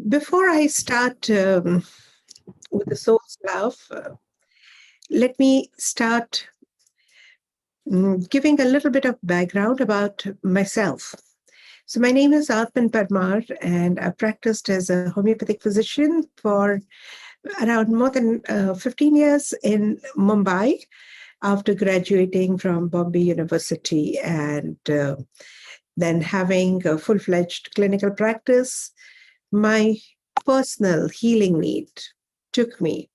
Before I start with the soul's love, let me start giving a little bit of background about myself. So my name is Aatmn Parmar, and I've practiced as a homeopathic physician for around more than 15 years in Mumbai after graduating from Bombay University and then having a full-fledged clinical practice. My personal healing need took me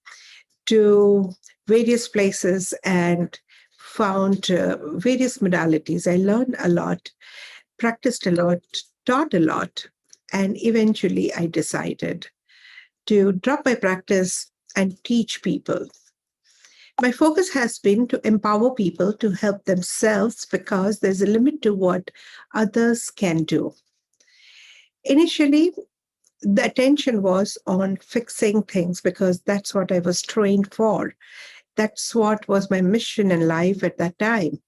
to various places and found various modalities. I learned a lot, practiced a lot, taught a lot, and eventually I decided to drop my practice and teach people. My focus has been to empower people to help themselves because there's a limit to what others can do. Initially, the attention was on fixing things because that's what I was trained for. That's what was my mission in life at that time.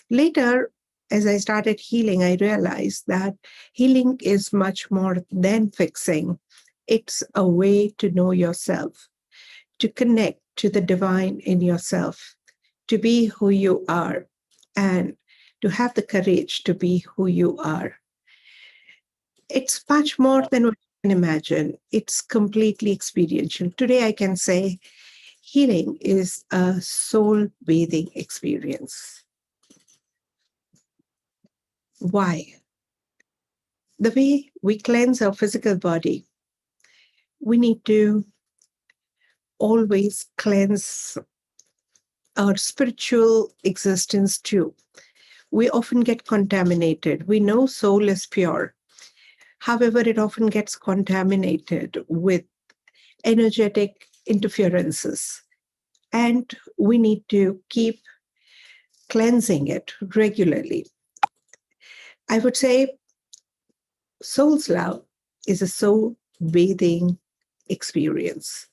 Later, as I started healing, I realized that healing is much more than fixing. It's a way to know yourself, to connect to the divine in yourself, to be who you are, and to have the courage to be who you are. It's much more than what you can imagine. It's completely experiential. Today, I can say healing is a soul bathing experience. Why? The way we cleanse our physical body, we need to always cleanse our spiritual existence too. We often get contaminated. We know soul is pure. However, it often gets contaminated with energetic interferences. And we need to keep cleansing it regularly. I would say soul's love is a soul bathing experience.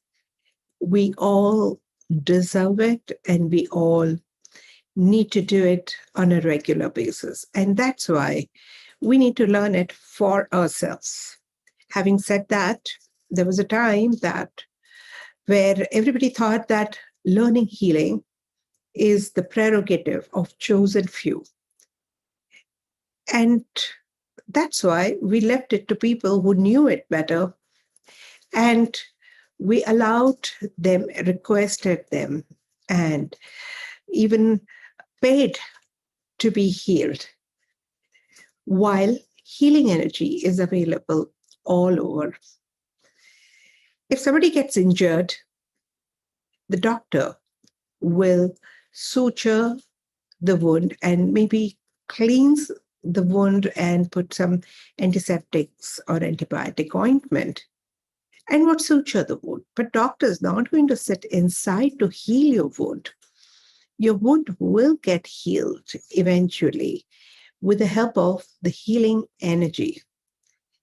We all deserve it and we all need to do it on a regular basis. And that's why we need to learn it for ourselves. Having said that, there was a time that where everybody thought that learning healing is the prerogative of chosen few. And that's why we left it to people who knew it better. And we allowed them, requested them, and even paid to be healed. While healing energy is available all over. If somebody gets injured, the doctor will suture the wound and maybe cleans the wound and put some antiseptics or antibiotic ointment and would suture the wound. But doctor is not going to sit inside to heal your wound. Your wound will get healed eventually with the help of the healing energy,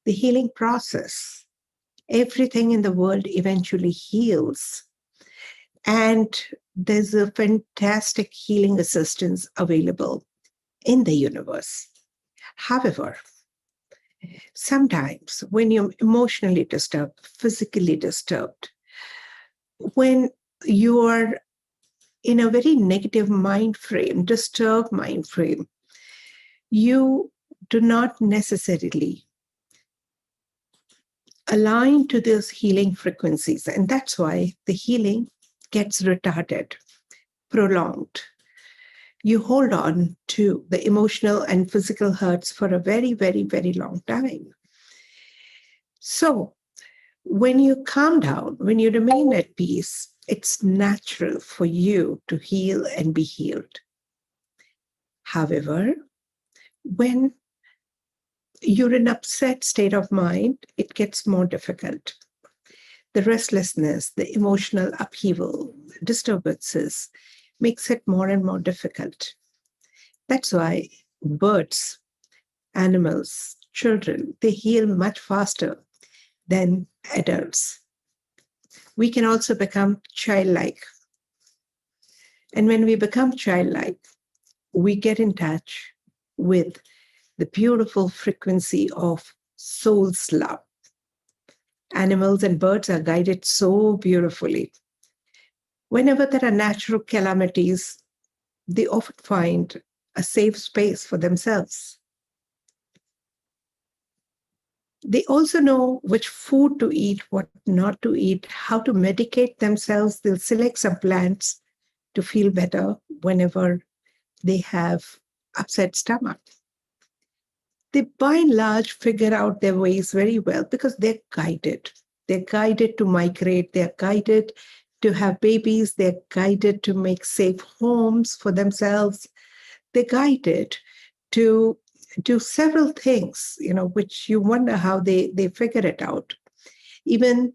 the healing process. Everything in the world eventually heals. And there's a fantastic healing assistance available in the universe. However, sometimes when you're emotionally disturbed, physically disturbed, when you are in a very negative mind frame, disturbed mind frame, you do not necessarily align to those healing frequencies. And that's why the healing gets retarded, prolonged. You hold on to the emotional and physical hurts for a very, very, very long time. So when you calm down, when you remain at peace, it's natural for you to heal and be healed. However, when you're in an upset state of mind, it gets more difficult. The restlessness, the emotional upheaval, disturbances makes it more and more difficult. That's why birds, animals, children, they heal much faster than adults. We can also become childlike. And when we become childlike, we get in touch with the beautiful frequency of soul's love. Animals and birds are guided so beautifully. Whenever there are natural calamities, they often find a safe space for themselves. They also know which food to eat, what not to eat, how to medicate themselves. They'll select some plants to feel better whenever they have upset stomach. They by and large figure out their ways very well because they're guided. They're guided to migrate, they're guided to have babies, they're guided to make safe homes for themselves. They're guided to do several things, which you wonder how they figure it out. Even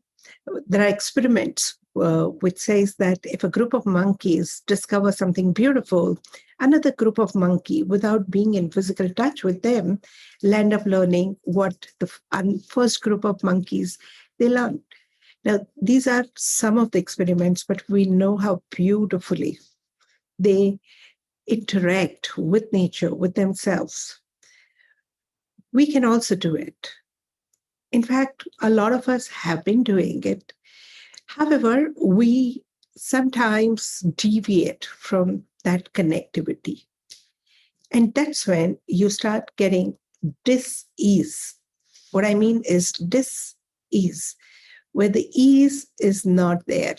there are experiments which says that if a group of monkeys discover something beautiful, another group of monkey, without being in physical touch with them, will end up learning what the first group of monkeys they learned. Now, these are some of the experiments, but we know how beautifully they interact with nature, with themselves. We can also do it. In fact, a lot of us have been doing it. However, we sometimes deviate from that connectivity. And that's when you start getting dis-ease. What I mean is dis-ease, where the ease is not there,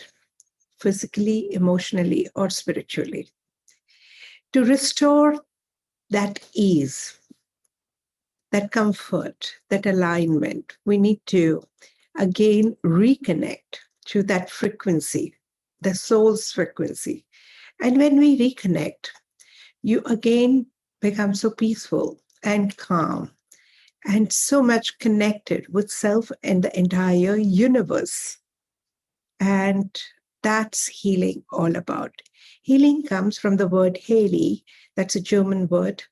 physically, emotionally, or spiritually. To restore that ease, that comfort, that alignment, we need to again reconnect to that frequency, the soul's frequency. And when we reconnect, you again become so peaceful and calm and so much connected with self and the entire universe. And that's healing all about. Healing comes from the word Heli, that's a German word,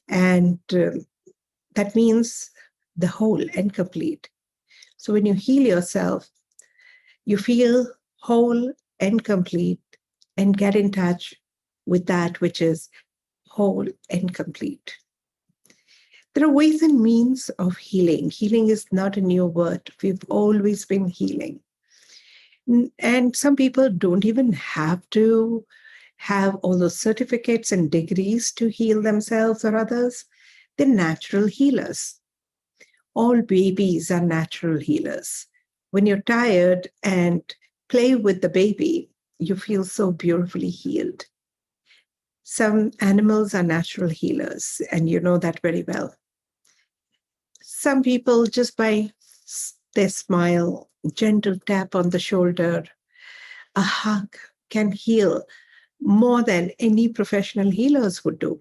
and that means the whole and complete. So when you heal yourself, you feel whole and complete and get in touch with that which is whole and complete. There are ways and means of healing. Healing is not a new word. We've always been healing. And some people don't even have to have all those certificates and degrees to heal themselves or others. They're natural healers. All babies are natural healers. When you're tired and play with the baby, you feel so beautifully healed. Some animals are natural healers, and you know that very well. Some people, just by their smile, gentle tap on the shoulder, a hug can heal more than any professional healers would do.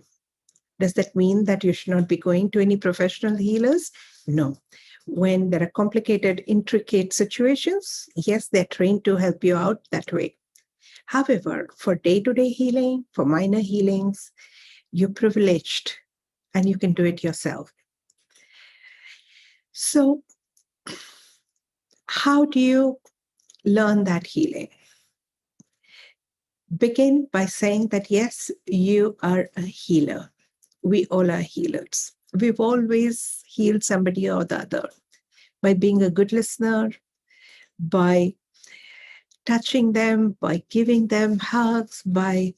Does that mean that you should not be going to any professional healers? No. When there are complicated, intricate situations, yes, they're trained to help you out that way. However, for day-to-day healing, for minor healings, you're privileged and you can do it yourself. So, how do you learn that healing? Begin by saying that, yes, you are a healer. We all are healers. We've always healed somebody or the other by being a good listener, by touching them, by giving them hugs, by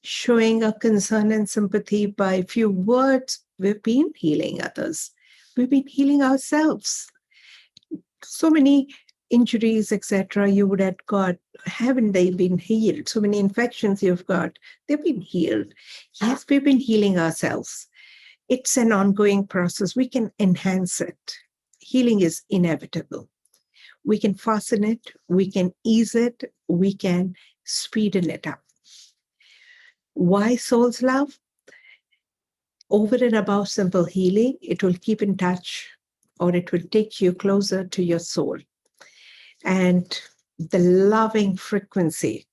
showing a concern and sympathy, by few words. We've been healing others. We've been healing ourselves. So many injuries, etc., you would have got, haven't they been healed? So many infections you've got, they've been healed. Yes, we've been healing ourselves. It's an ongoing process. We can enhance it. Healing is inevitable. We can fasten it, we can ease it, we can speeden it up. Why soul's love? Over and above simple healing, it will keep in touch, or it will take you closer to your soul. And the loving frequency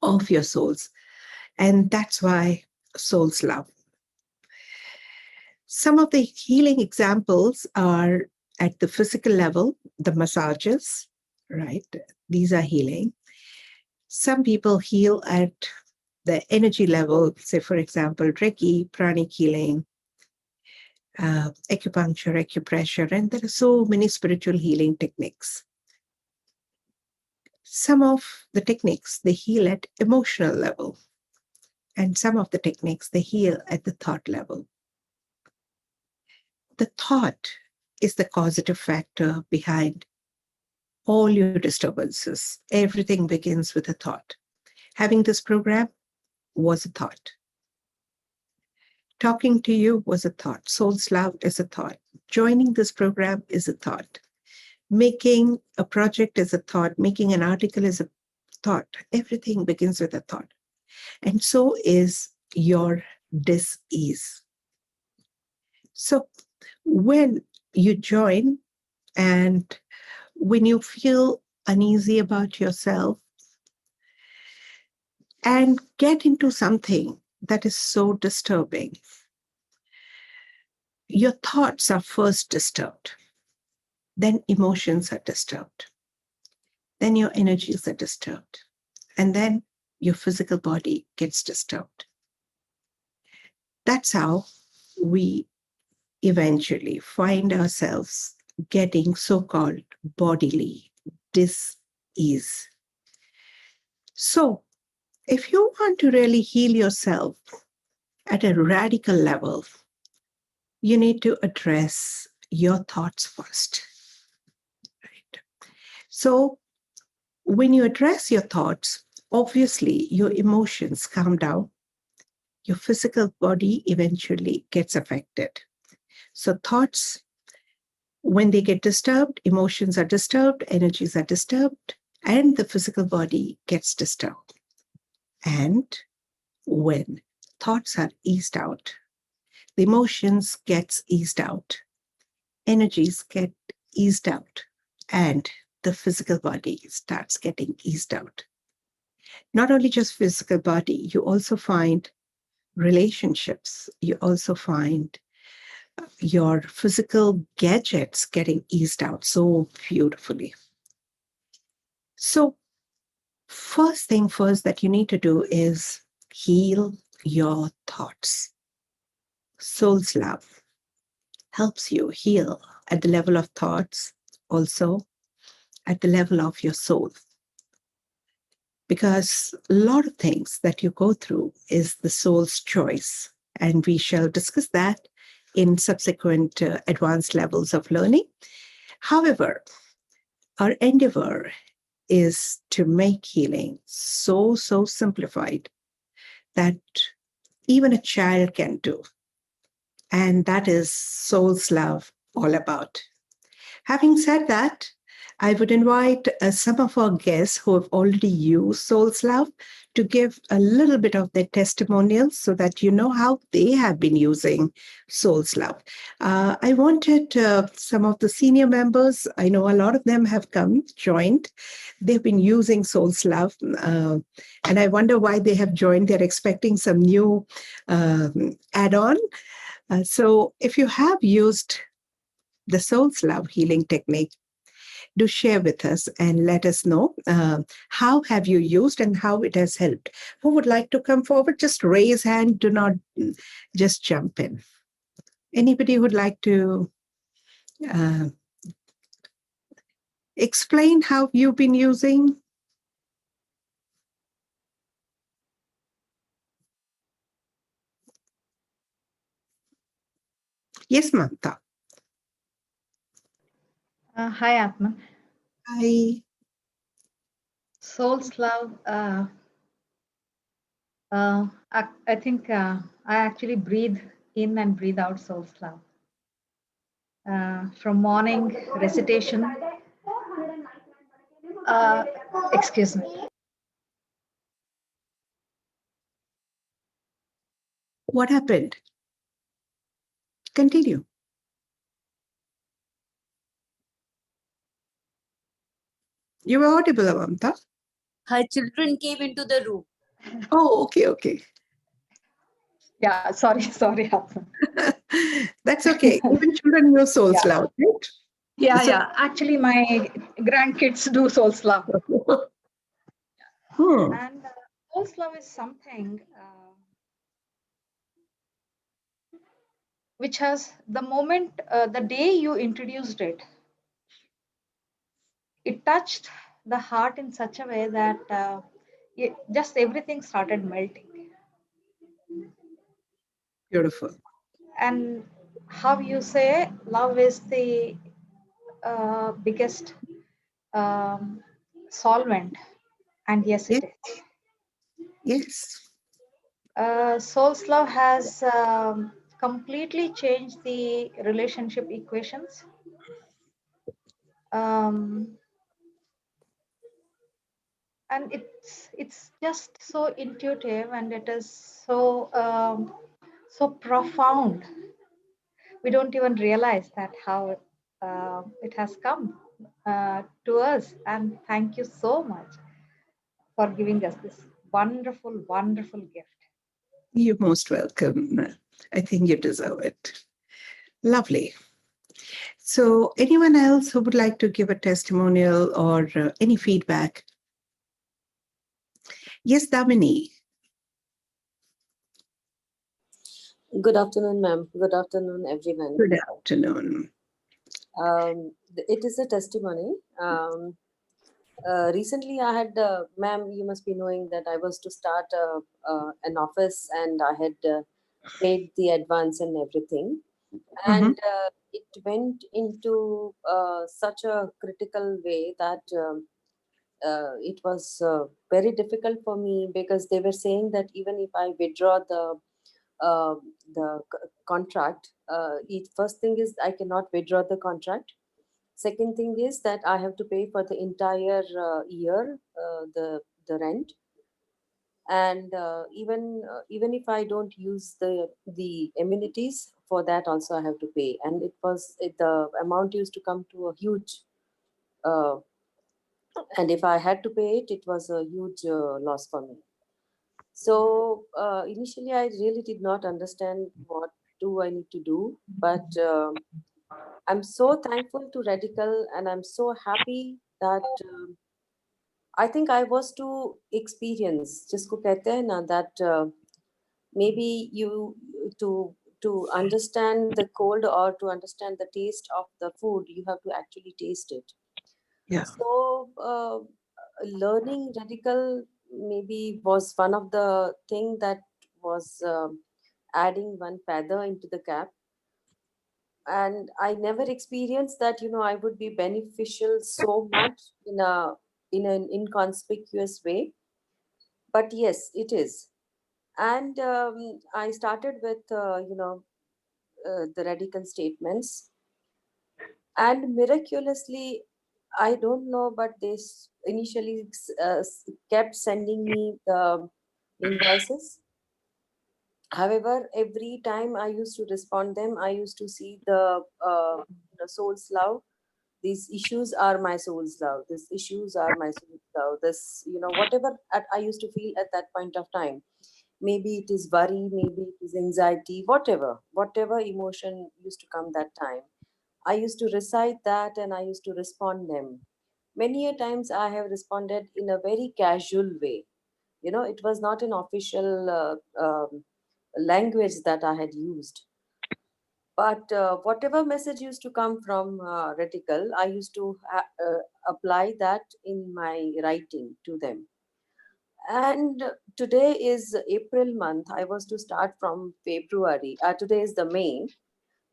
of your souls. And that's why soul's love. Some of the healing examples are at the physical level, the massages, right? These are healing. Some people heal at the energy level, say, for example, Reiki, pranic healing, acupuncture, acupressure, and there are so many spiritual healing techniques. Some of the techniques, they heal at emotional level, and some of the techniques, they heal at the thought level. The thought is the causative factor behind all your disturbances. Everything begins with a thought. Having this program was a thought. Talking to you was a thought. Soul's Love is a thought. Joining this program is a thought. Making a project is a thought. Making an article is a thought. Everything begins with a thought. And so is your dis-ease. So when you join and when you feel uneasy about yourself and get into something that is so disturbing, your thoughts are first disturbed, then emotions are disturbed, then your energies are disturbed, and then your physical body gets disturbed. That's how we eventually find ourselves getting so-called bodily dis-ease. So, if you want to really heal yourself at a radical level, you need to address your thoughts first. Right? So, when you address your thoughts, obviously your emotions calm down. Your physical body eventually gets affected. So, thoughts, when they get disturbed, emotions are disturbed, energies are disturbed, and the physical body gets disturbed. And when thoughts are eased out, the emotions gets eased out, energies get eased out, and the physical body starts getting eased out. Not only just physical body, you also find relationships, you also find your physical gadgets getting eased out so beautifully. So, first thing first that you need to do is heal your thoughts. Soul's Love helps you heal at the level of thoughts, also at the level of your soul. Because a lot of things that you go through is the soul's choice. And we shall discuss that in subsequent advanced levels of learning. However, our endeavor is to make healing so simplified that even a child can do. And that is Soul's Love all about. Having said that, I would invite some of our guests who have already used Soul's Love to give a little bit of their testimonials so that you know how they have been using Soul's Love. I wanted some of the senior members, I know a lot of them have joined. They've been using Soul's Love, and I wonder why they have joined. They're expecting some new add-on. So if you have used the Soul's Love healing technique, do share with us and let us know how have you used and how it has helped. Who would like to come forward? Just raise hand. Do not just jump in. Anybody who would like to explain how you've been using? Yes, Mamta. Hi, Aatmn. Hi. Soul's Love. I think I actually breathe in and breathe out Soul's Love. From morning recitation. Excuse me. What happened? Continue. You were audible, Mamta. Her children came into the room. Oh, okay. Yeah, sorry, Aatmn. That's okay. Even children use Soul's Love, right? Yeah. Actually, my grandkids do Soul's Love. And Soul's Love is something which has the moment, the day you introduced it, it touched the heart in such a way that just everything started melting. Beautiful. And how you say love is the biggest um, solvent, and yes, Yes. it is. Yes. Soul's love has completely changed the relationship equations. Um, and it's just so intuitive, and it is so profound. We don't even realize that how it has come to us. And thank you so much for giving us this wonderful, wonderful gift. You're most welcome. I think you deserve it. Lovely. So, anyone else who would like to give a testimonial or any feedback? Yes, Damini. Good afternoon, ma'am. Good afternoon, everyone. Good afternoon. It is a testimony. Recently, I had, ma'am, you must be knowing that I was to start an office, and I had paid the advance and everything. Mhm. And it went into such a critical way that it was very difficult for me, because they were saying that even if I withdraw uh, contract, first thing is I cannot withdraw the contract. Second thing is that I have to pay for the entire year, the rent. And even if I don't use the amenities for that, also I have to pay. And the amount used to come to a huge, uh, and if I had to pay it, it was a huge loss for me. So initially, I really did not understand what do I need to do, but I'm so thankful to Redikall, and I'm so happy that I think I was to experience. जिसको कहते हैं ना that maybe you to to understand the cold, or to understand the taste of the food, you have to actually taste it. Yeah. So learning Radical maybe was one of the thing that was adding one feather into the cap. And I never experienced that, I would be beneficial so much in an inconspicuous way. But yes, it is. And I started with the Radical statements, and miraculously, I don't know, but initially kept sending me the invoices. However, every time I used to respond them, I used to see the soul's love. These issues are my soul's love. These issues are my soul's love. This, whatever I used to feel at that point of time. Maybe it is worry, maybe it is anxiety, whatever emotion used to come that time. I used to recite that, and I used to respond them. Many a times I have responded in a very casual way. It was not an official language that I had used. But whatever message used to come from Reticle, I used to apply that in my writing to them. And today is April month. I was to start from February. Today is the May.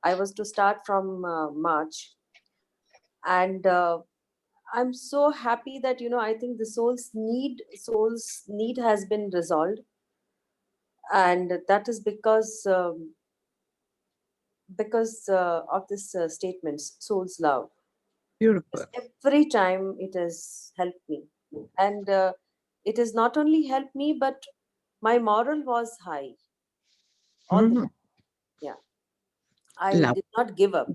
I was to start from March. And I'm so happy that, I think the soul's need has been resolved. And that is because of this statements, soul's love. Beautiful. Every time it has helped me. And it has not only helped me, but my moral was high all the Mhm. time. Yeah. I Love. did not give up.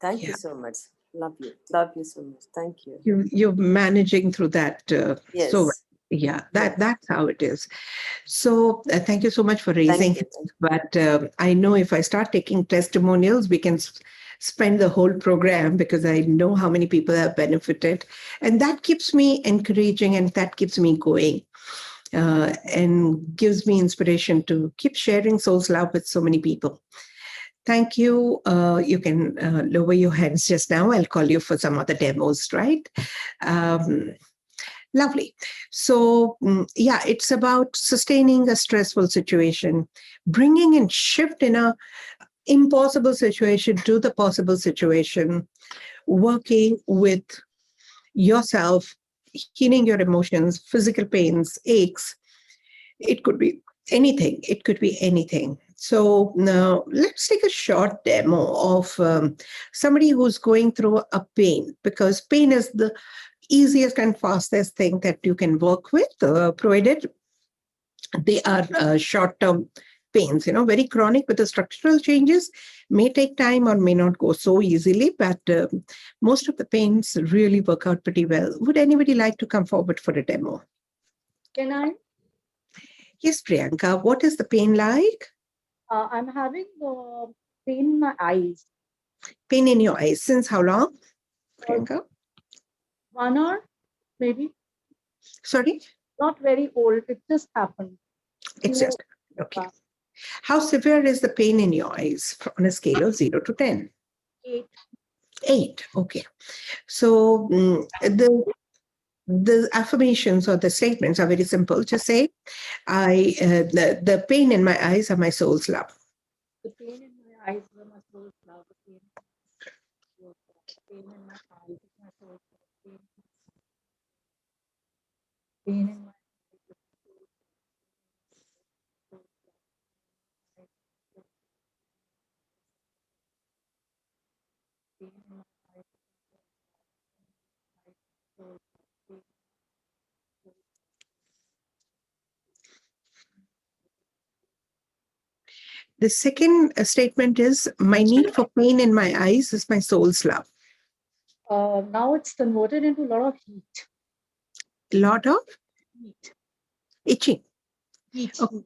Thank you Yeah. so much. Love you. Love you so much. Thank you. You're managing through that so well. Yes. Yeah, Yeah. that's how it is. So thank you so much for Thank raising you. it. But I know if I start taking testimonials, we can spend the whole program, because I know how many people have benefited. And that keeps me encouraging, and that keeps me going, and gives me inspiration to keep sharing soul's love with so many people. Thank you. You can lower your hands just now. I'll call you for some other demos, right? Um, Lovely. So, yeah, it's about sustaining a stressful situation, bringing in shift in a impossible situation to the possible situation, working with yourself, healing your emotions, physical pains, aches. It could be anything. It could be anything. So now let's take a short demo of somebody who's going through a pain, because pain is the easiest and fastest thing that you can work with, provided they are short-term pains, very chronic with the structural changes, may take time or may not go so easily, but most of the pains really work out pretty well. Would anybody like to come forward for a demo? Can I? Yes, Priyanka, what is the pain like? I'm having pain in my eyes. Pain in your eyes. Since how long, For Priyanka? 1 hour, maybe. Sorry? Not very old. It just happened. It's Few just, okay. back. How severe is the pain in your eyes on a scale of 0 to 10? 8. 8. Okay. So the affirmations or the statements are very simple. Just say, the pain in my eyes are my soul's love. The pain in my eyes is my soul's love. The pain in my eyes is my soul's love. Pain in my eyes is my soul's love. Pain in my eyes is my soul's love. The second statement is, my need for pain in my eyes is my soul's love. Now it's converted into a lot of heat. A lot of Heat. itching. Heat. Oh,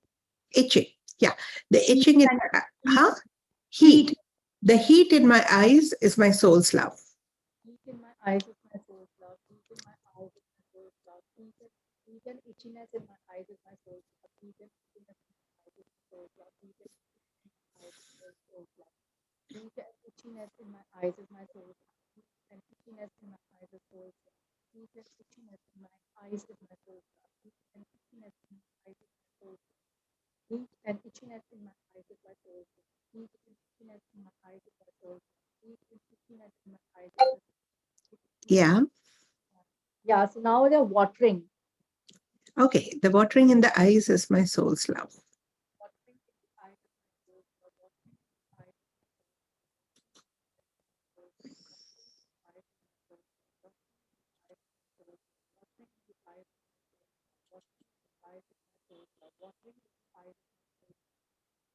itching. Yeah. The Heat itching in and huh? Heat. The heat in my eyes is my soul's love. Heat in my eyes is my soul's love. Heat in my eyes is my soul's love. Heat and itchiness in my eyes is my soul's love. Heat and itchiness in my eyes is my soul's love. Heat and itchiness in my eyes is my soul's love. Heat and itchiness in my eyes is soul's love. Heat and itchiness in my eyes is my soul's love. Heat and itchiness in my eyes is my soul's love. Heat and itchiness in my eyes is my soul's love. Heat and itchiness in my eyes is my soul's love. Heat and itchiness in my eyes is my soul's love. Yeah. Yeah, so now they're watering. Okay. The watering in the eyes is my soul's love. Watering in the eyes is my soul's love. Watering in the eyes is my soul's love. Watering in the eyes is my soul's love. Watering in the eyes is my soul's love. Watering in the eyes is my soul's love. Watering in the eyes is my soul's love. Watering in the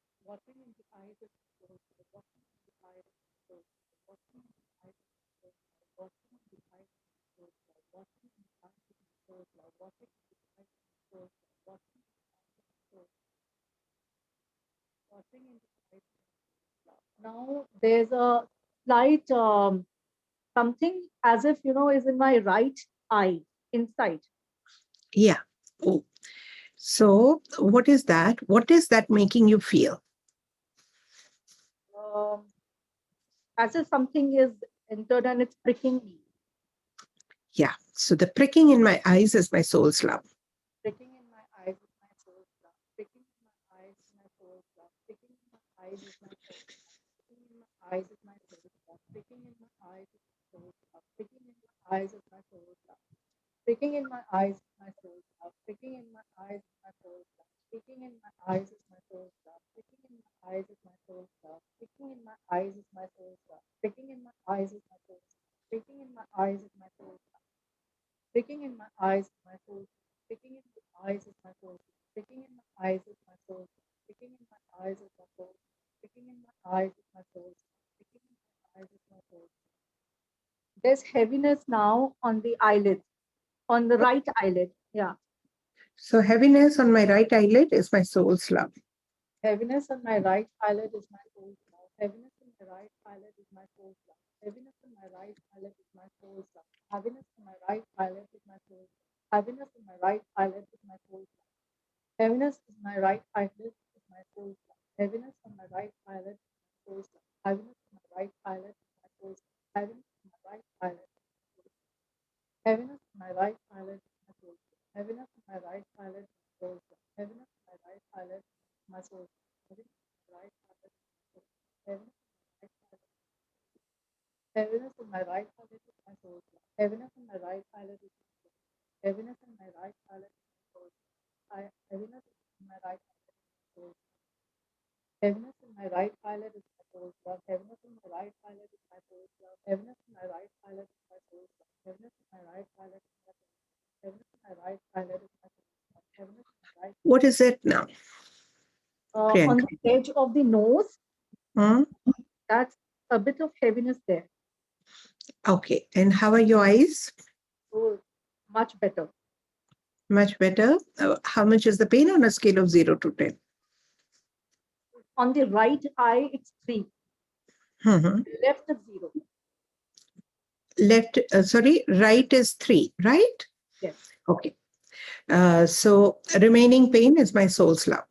eyes is my soul's love. Watering in the eyes is my soul's love. Watering in the eyes is my soul's love. Watering in the eyes is my soul's love. Watering in the eyes is my soul's love. Watering in the eyes is my soul's love. Watering in the eyes is my soul's love. Watering in the eyes is my soul's love. Now there's a slight something as if is in my right eye inside. Yeah. Oh. So what is that? What is that making you feel? Um, as if something is entered and it's pricking me. Yeah. So the pricking in my eyes is my soul's love. Pricking in my eyes is my soul's love. Pricking in my eyes is my soul's love. Pricking in my eyes is my soul's love. Pricking in my eyes is my soul's love. Pricking in my eyes is my soul's love. Pricking in my eyes is my soul's love. Pricking in my eyes is my soul's love. Pricking in my eyes is my soul's love. Pricking in my eyes is my soul's love. Pricking in my eyes is my soul's love. Pricking in my eyes is my soul's love. Pricking in my eyes is my soul's love. Pricking in my eyes is my soul's love. Pricking in my eyes is my soul's love. Pricking in my eyes is my soul's love. Pricking in my eyes is my soul's love. Pricking in my eyes is my soul's love. Pricking in my eyes is my soul's love. Pricking in my eyes is my soul's love. There's heaviness now on the eyelid, on the right eyelid. Yeah. So heaviness on my right eyelid is my soul's love. Heaviness on my right eyelid is my soul's love. Heaviness on my right eyelid is my soul's love. Heaviness on my right eyelid is my soul's love. Heaviness on my right eyelid is my soul's love. Heaviness on my right eyelid is my soul's love. Heaviness is my right eyelid is my soul's love. Heaviness on my right eyelid is my soul's love. Heaviness in my right eyelid is my soul. Heaviness in my right eyelid is my soul. Heaviness in my right eyelid is my soul. Heaviness in my right eyelid is my soul. Heaviness in my right eyelid is my soul. Heaviness in my right eyelid is my soul. Heaviness in my right eyelid is my soul. Heaviness in my right eyelid is my soul. Heaviness in my right eyelid is my soul. Heaviness in my right eyelid is my soul. Heaviness in my right eyelid is my soul. Heaviness in my right eyelid is my soul. Heaviness in my right eyelid is my soul. Heaviness in my right. What is it now? On Priyanka? the edge of the nose, Hmm? that's a bit of heaviness there. Okay. And how are your eyes? So much better. Much better. How much is the pain on a scale of 0 to 10? On the right eye, it's 3. Mhm. Left is 0. Left, sorry, right is 3, right? Yes. Okay. So remaining pain is my soul's love.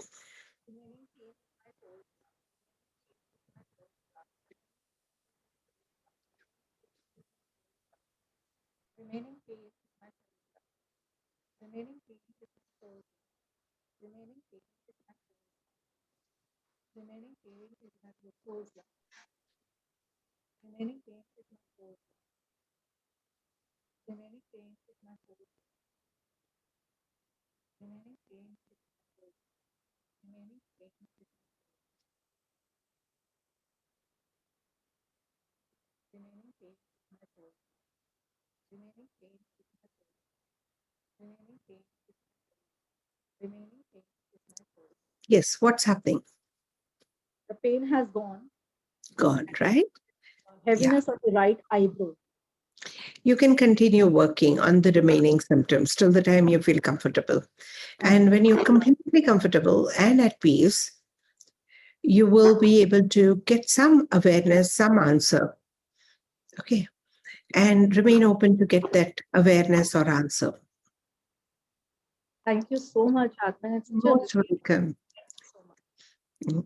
Remaining pain is my soul. Remaining pain is my soul. Remaining pain is my soul. Remaining pain is my soul. Remaining pain is my soul's love. Remaining pain is my soul. Remaining pain is my soul. Remaining pain is my soul. Remaining pain is my soul. Remaining pain is my soul. Remaining pain is my soul. Remaining pain is my soul. Remaining pain is my soul. Yes, what's happening? The pain has gone. Gone, right? Heaviness of the right eyebrow. You can continue working on the remaining symptoms till the time you feel comfortable. And when you're completely comfortable and at peace, you will be able to get some awareness, some answer. Okay. And remain open to get that awareness or answer. Thank you so much, Aatmn. It's such a Most welcome. Thank you so much.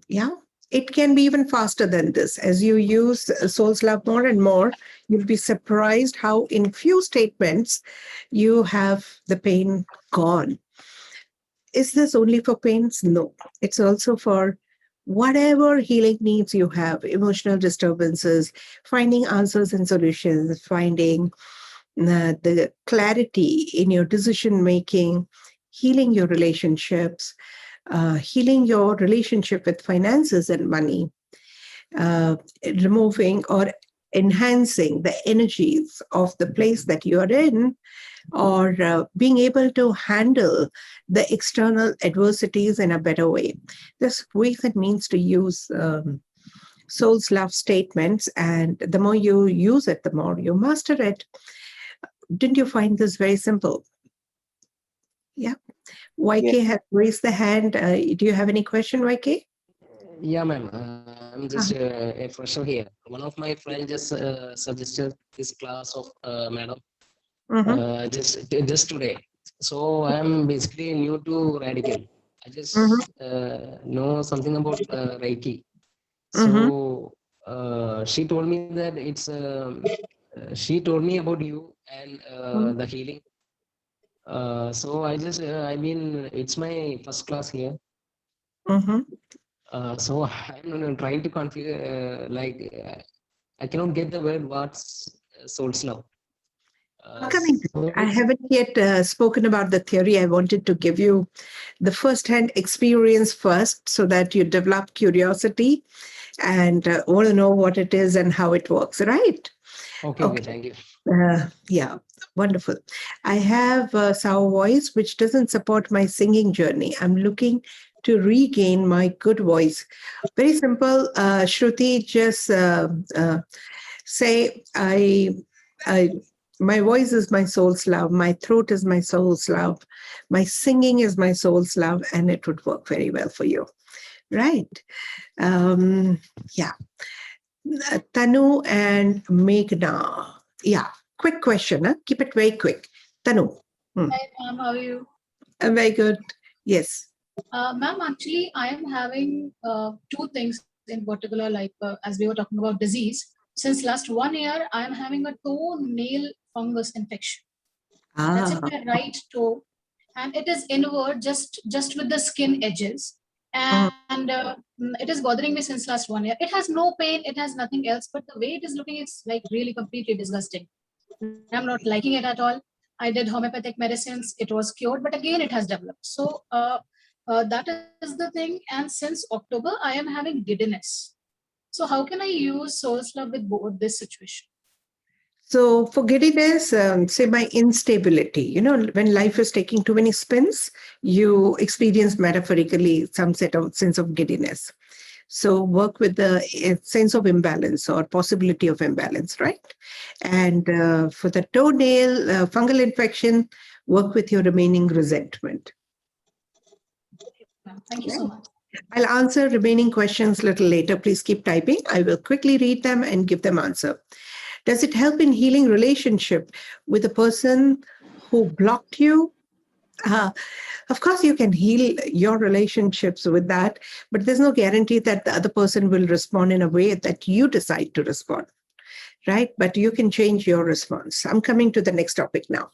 Yeah. It can be even faster than this. As you use Soul's Love more and more, you'll be surprised how in few statements you have the pain gone. Is this only for pains? No. It's also for whatever healing needs you have, emotional disturbances, finding answers and solutions, finding the clarity in your decision making, healing your relationships, healing your relationship with finances and money, removing or enhancing the energies of the place that you are in, or being able to handle the external adversities in a better way. There's ways and means to use soul's love statements, and the more you use it, the more you master it. Didn't you find this very simple? Yeah. YK has raised the hand. Do you have any question, YK? Yeah, ma'am. I'm just a fresher here. One of my friends just suggested this class of madam Mm-hmm. just today. So I'm basically new to Redikall. I Mm-hmm. just know something about Reiki. Mm-hmm. So she told me that she told me about you and the healing. So I mean, it's my first class here. Mm-hmm. So I'm trying to configure, I cannot get the word what's soul's love. Coming to So it, I haven't yet spoken about the theory. I wanted to give you the first-hand experience first so that you develop curiosity and want to know what it is and how it works, right? okay, thank you. Yeah, wonderful. I have a sour voice which doesn't support my singing journey. I'm looking to regain my good voice. Very simple. Shruti, just say, I, my voice is my soul's love. My throat is my soul's love. My singing is my soul's love, and it would work very well for you. Right. Yeah. Tanu and Meghna. Yeah. Quick question. Huh? Keep it very quick. Tanu. Hi, ma'am. How are you? Very good. Yes. Ma'am, actually, I am having two things in particular, like as we were talking about disease. Since last 1 year, I am having a toe nail fungus infection. That's in Ah. my right toe, and it is inward, just with the skin edges. And it is bothering me since last 1 year. It has no pain, it has nothing else, but the way it is looking, it's like really completely disgusting. I'm not liking it at all. I did homeopathic medicines, it was cured, but again it has developed. So that is the thing. And since October, I am having giddiness. So how can I use Soul's Love with both this situation? So for giddiness, say my instability, when life is taking too many spins, you experience metaphorically some sense of giddiness. So work with the sense of imbalance or possibility of imbalance, right? And for the toenail fungal infection, work with your remaining resentment. Thank you so much. I'll answer remaining questions a little later. Please keep typing. I will quickly read them and give them answer. Does it help in healing relationship with a person who blocked you? Of course, you can heal your relationships with that, but there's no guarantee that the other person will respond in a way that you decide to respond, right? But you can change your response. I'm coming to the next topic now.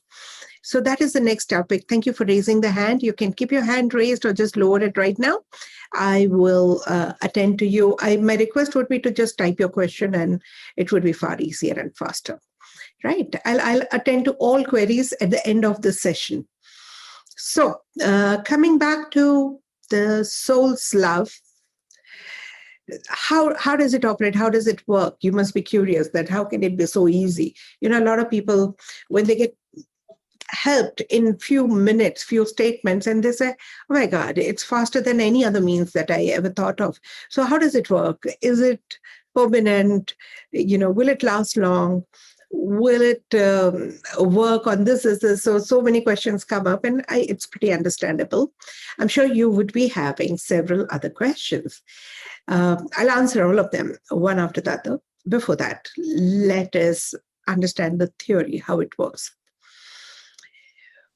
So that is the next topic. Thank you for raising the hand. You can keep your hand raised or just lower it right now. I will attend to you. My request would be to just type your question, and it would be far easier and faster, right? I'll attend to all queries at the end of the session. So coming back to the soul's love, how does it operate? How does it work? You must be curious that how can it be so easy? A lot of people, when they get helped in few minutes, few statements, and they say, oh my God, it's faster than any other means that I ever thought of. So how does it work? Is it permanent? Will it last long? Will it work on this? Is this? So many questions come up, and it's pretty understandable. I'm sure you would be having several other questions. I'll answer all of them one after the other. Before that, let us understand the theory, how it works.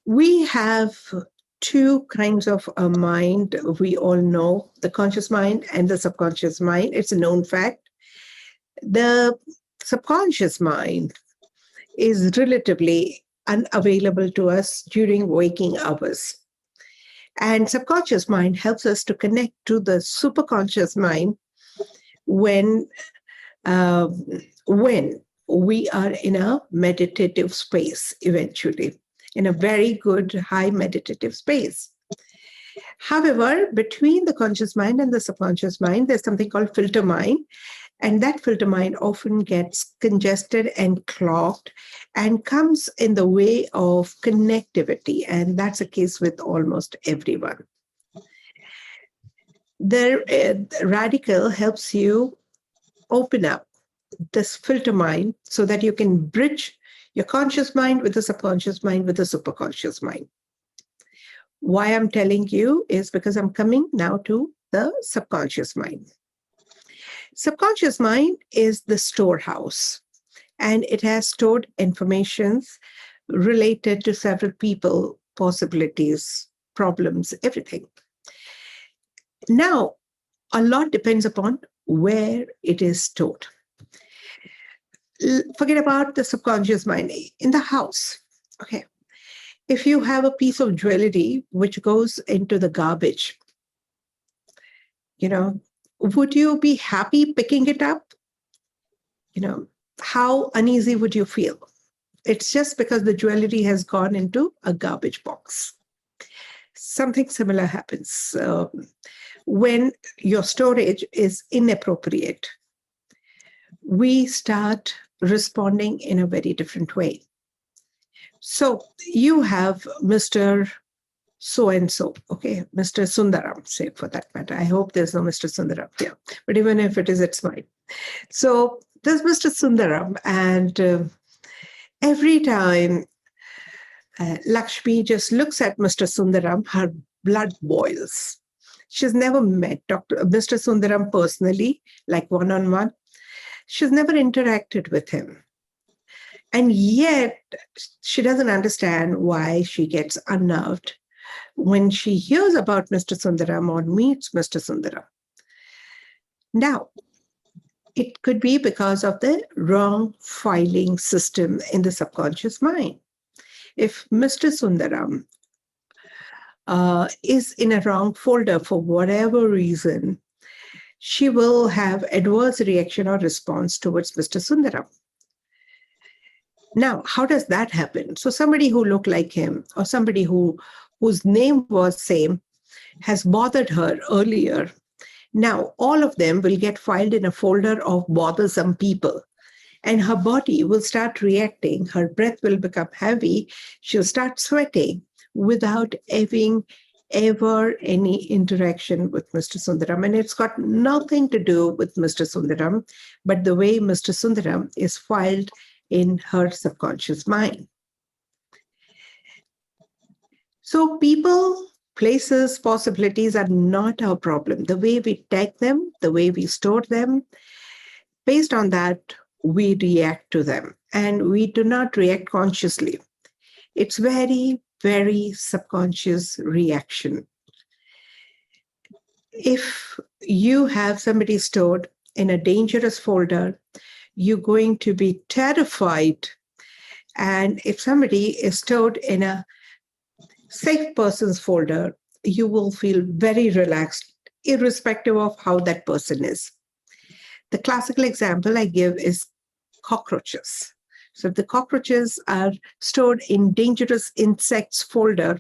We have two kinds of a mind. We all know the conscious mind and the subconscious mind. It's a known fact. The subconscious mind is relatively unavailable to us during waking hours. And subconscious mind helps us to connect to the superconscious mind when we are in a meditative space, eventually, in a very good, high meditative space. However, between the conscious mind and the subconscious mind, there's something called filter mind. And that filter mind often gets congested and clogged and comes in the way of connectivity. And that's the case with almost everyone. The Redikall helps you open up this filter mind so that you can bridge your conscious mind with the subconscious mind with the superconscious mind. Why I'm telling you is because I'm coming now to the subconscious mind. Subconscious mind is the storehouse, and it has stored informations related to several people, possibilities, problems, everything. Now, a lot depends upon where it is stored. Forget about the subconscious mind. In the house, okay, if you have a piece of jewelry which goes into the garbage, would you be happy picking it up? How uneasy would you feel? It's just because the jewelry has gone into a garbage box. Something similar happens when your storage is inappropriate. We start responding in a very different way. So you have Mr. So-and-so, okay, Mr. Sundaram, say for that matter. I hope there's no Mr. Sundaram here, but even if it is, it's fine. So there's Mr. Sundaram, and every time Lakshmi just looks at Mr. Sundaram, her blood boils. She's never met Mr. Sundaram personally, like one-on-one. She's never interacted with him. And yet, she doesn't understand why she gets unnerved when she hears about Mr. Sundaram or meets Mr. Sundaram. Now, it could be because of the wrong filing system in the subconscious mind. if Mr. Sundaram is in a wrong folder for whatever reason, she will have adverse reaction or response towards Mr. Sundaram. Now, how does that happen? So somebody who looked like him or somebody whose name was same has bothered her earlier. Now, all of them will get filed in a folder of bothersome people. And her body will start reacting. Her breath will become heavy. She'll start sweating without having ever any interaction with Mr. Sundaram. And it's got nothing to do with Mr. Sundaram, but the way Mr. Sundaram is filed in her subconscious mind. So people, places, possibilities are not our problem. The way we tag them, the way we store them, based on that, we react to them. And we do not react consciously. It's very, very subconscious reaction. If you have somebody stored in a dangerous folder, you're going to be terrified. And if somebody is stored in a safe person's folder, you will feel very relaxed, irrespective of how that person is. The classical example I give is cockroaches. So if the cockroaches are stored in dangerous insects folder,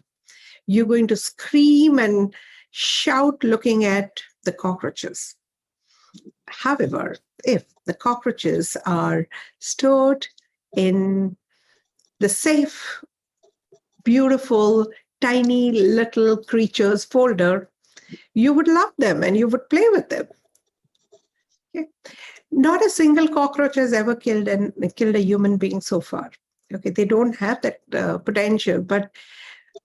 you're going to scream and shout looking at the cockroaches. However, if the cockroaches are stored in the safe, beautiful, tiny little creatures folder, you would love them and you would play with them. Okay. Not a single cockroach has ever killed a human being so far. Okay, they don't have that potential, but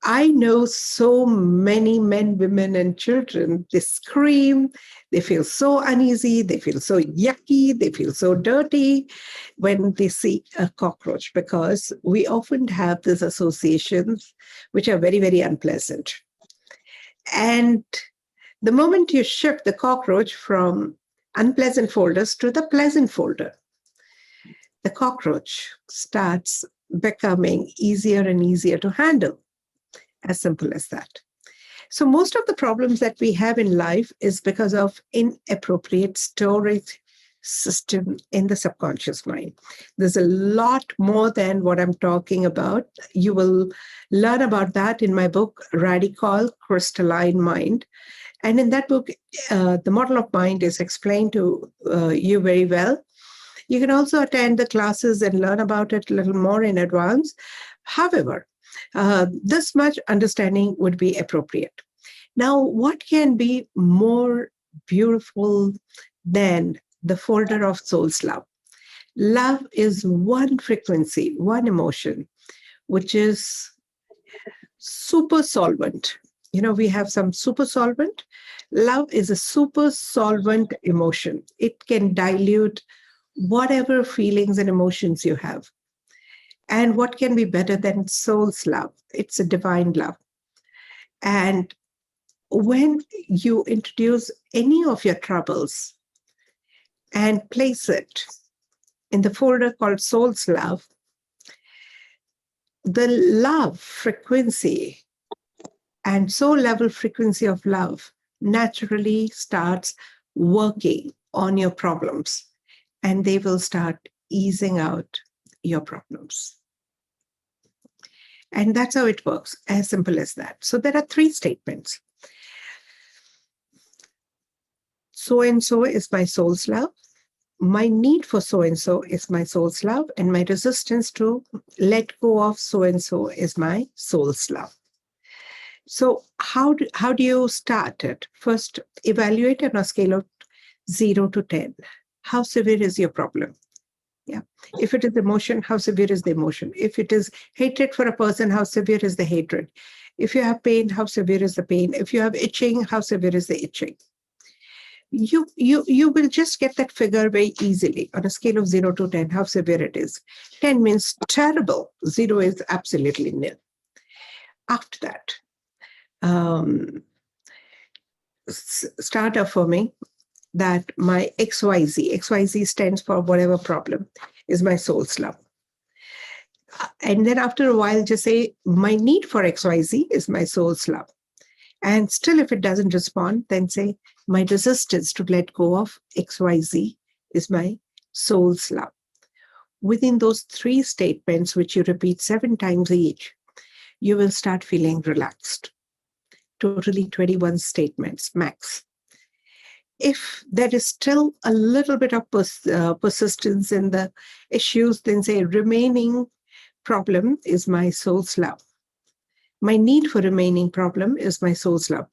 I know so many men, women, and children. They scream, they feel so uneasy, they feel so yucky, they feel so dirty when they see a cockroach, because we often have these associations which are very, very unpleasant. And the moment you shift the cockroach from unpleasant folders to the pleasant folder, the cockroach starts becoming easier and easier to handle. As simple as that. So most of the problems that we have in life is because of inappropriate storage system in the subconscious mind. There's a lot more than what I'm talking about. You will learn about that in my book, Redikall Crystalline Mind. And in that book, the model of mind is explained to you very well. You can also attend the classes and learn about it a little more in advance. However, this much understanding would be appropriate. Now, what can be more beautiful than the folder of soul's love? Love is one frequency, one emotion, which is super solvent. You know, we have some super solvent. Love is a super solvent emotion. It can dilute whatever feelings and emotions you have. And what can be better than soul's love? It's a divine love. And when you introduce any of your troubles and place it in the folder called soul's love, the love frequency and soul level frequency of love naturally starts working on your problems, and they will start easing out your problems. And that's how it works, as simple as that. So there are 3 statements. So-and-so is my soul's love. My need for so-and-so is my soul's love. And my resistance to let go of so-and-so is my soul's love. So how do you start it? First, evaluate on a scale of 0 to 10. How severe is your problem? Yeah. If it is emotion, how severe is the emotion? If it is hatred for a person, how severe is the hatred? If you have pain, how severe is the pain? If you have itching, how severe is the itching? You will just get that figure very easily on a scale of 0 to 10, how severe it is. 10 means terrible. 0 is absolutely nil. After that, start affirming that my XYZ stands for whatever problem, is my soul's love. And then after a while, just say, my need for XYZ is my soul's love. And still, if it doesn't respond, then say, my resistance to let go of XYZ is my soul's love. Within those 3 statements, which you repeat 7 times each, you will start feeling relaxed. Totally 21 statements max. If there is still a little bit of persistence in the issues, then say, remaining problem is my soul's love. My need for remaining problem is my soul's love.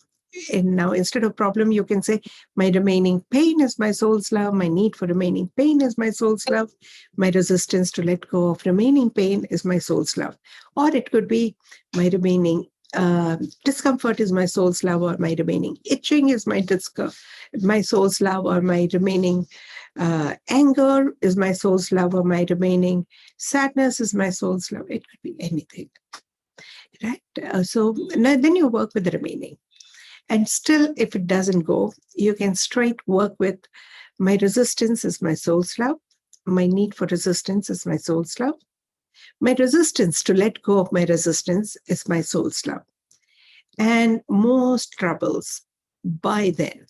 And now instead of problem, you can say, my remaining pain is my soul's love. My need for remaining pain is my soul's love. My resistance to let go of remaining pain is my soul's love. Or it could be, my remaining discomfort is my soul's love, or my remaining itching is my soul's love, or my remaining anger is my soul's love, or my remaining sadness is my soul's love. It could be anything. Right? So then you work with the remaining. And still, if it doesn't go, you can straight work with, my resistance is my soul's love. My need for resistance is my soul's love. My resistance to let go of my resistance is my soul's love. And most troubles by then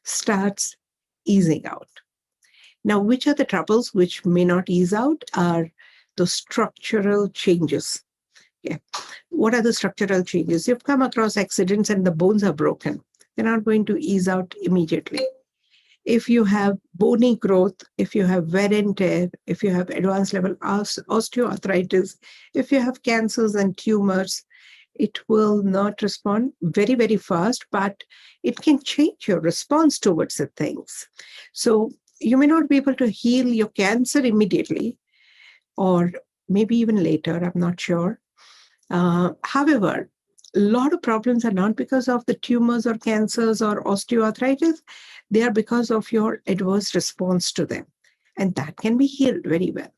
starts easing out. Now, which are the troubles which may not ease out are the structural changes. Yeah. What are the structural changes? You've come across accidents and the bones are broken. They're not going to ease out immediately. If you have bony growth, if you have wear and tear, if you have advanced level osteoarthritis, if you have cancers and tumors, it will not respond very, very fast, but it can change your response towards the things. So you may not be able to heal your cancer immediately, or maybe even later, I'm not sure. However, a lot of problems are not because of the tumors or cancers or osteoarthritis. They are because of your adverse response to them. And that can be healed very well.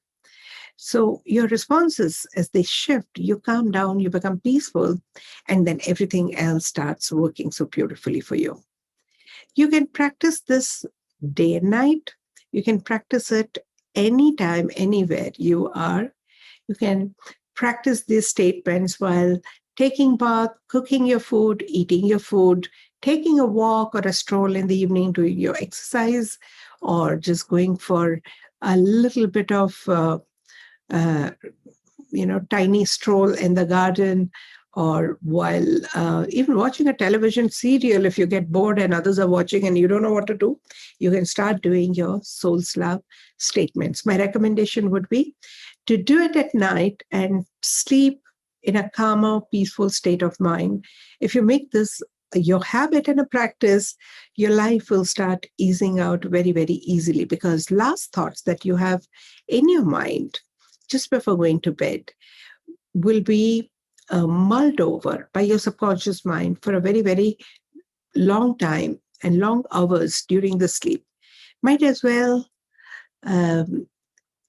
So your responses, as they shift, you calm down, you become peaceful, and then everything else starts working so beautifully for you. You can practice this day and night. You can practice it anytime, anywhere you are. You can practice these statements while taking bath, cooking your food, eating your food, taking a walk or a stroll in the evening, doing your exercise, or just going for a little bit of, tiny stroll in the garden, or while even watching a television serial. If you get bored and others are watching and you don't know what to do, you can start doing your soul's love statements. My recommendation would be to do it at night and sleep in a calmer, peaceful state of mind. If you make this your habit and a practice, your life will start easing out very, very easily, because last thoughts that you have in your mind just before going to bed will be mulled over by your subconscious mind for a very, very long time and long hours during the sleep. Might as well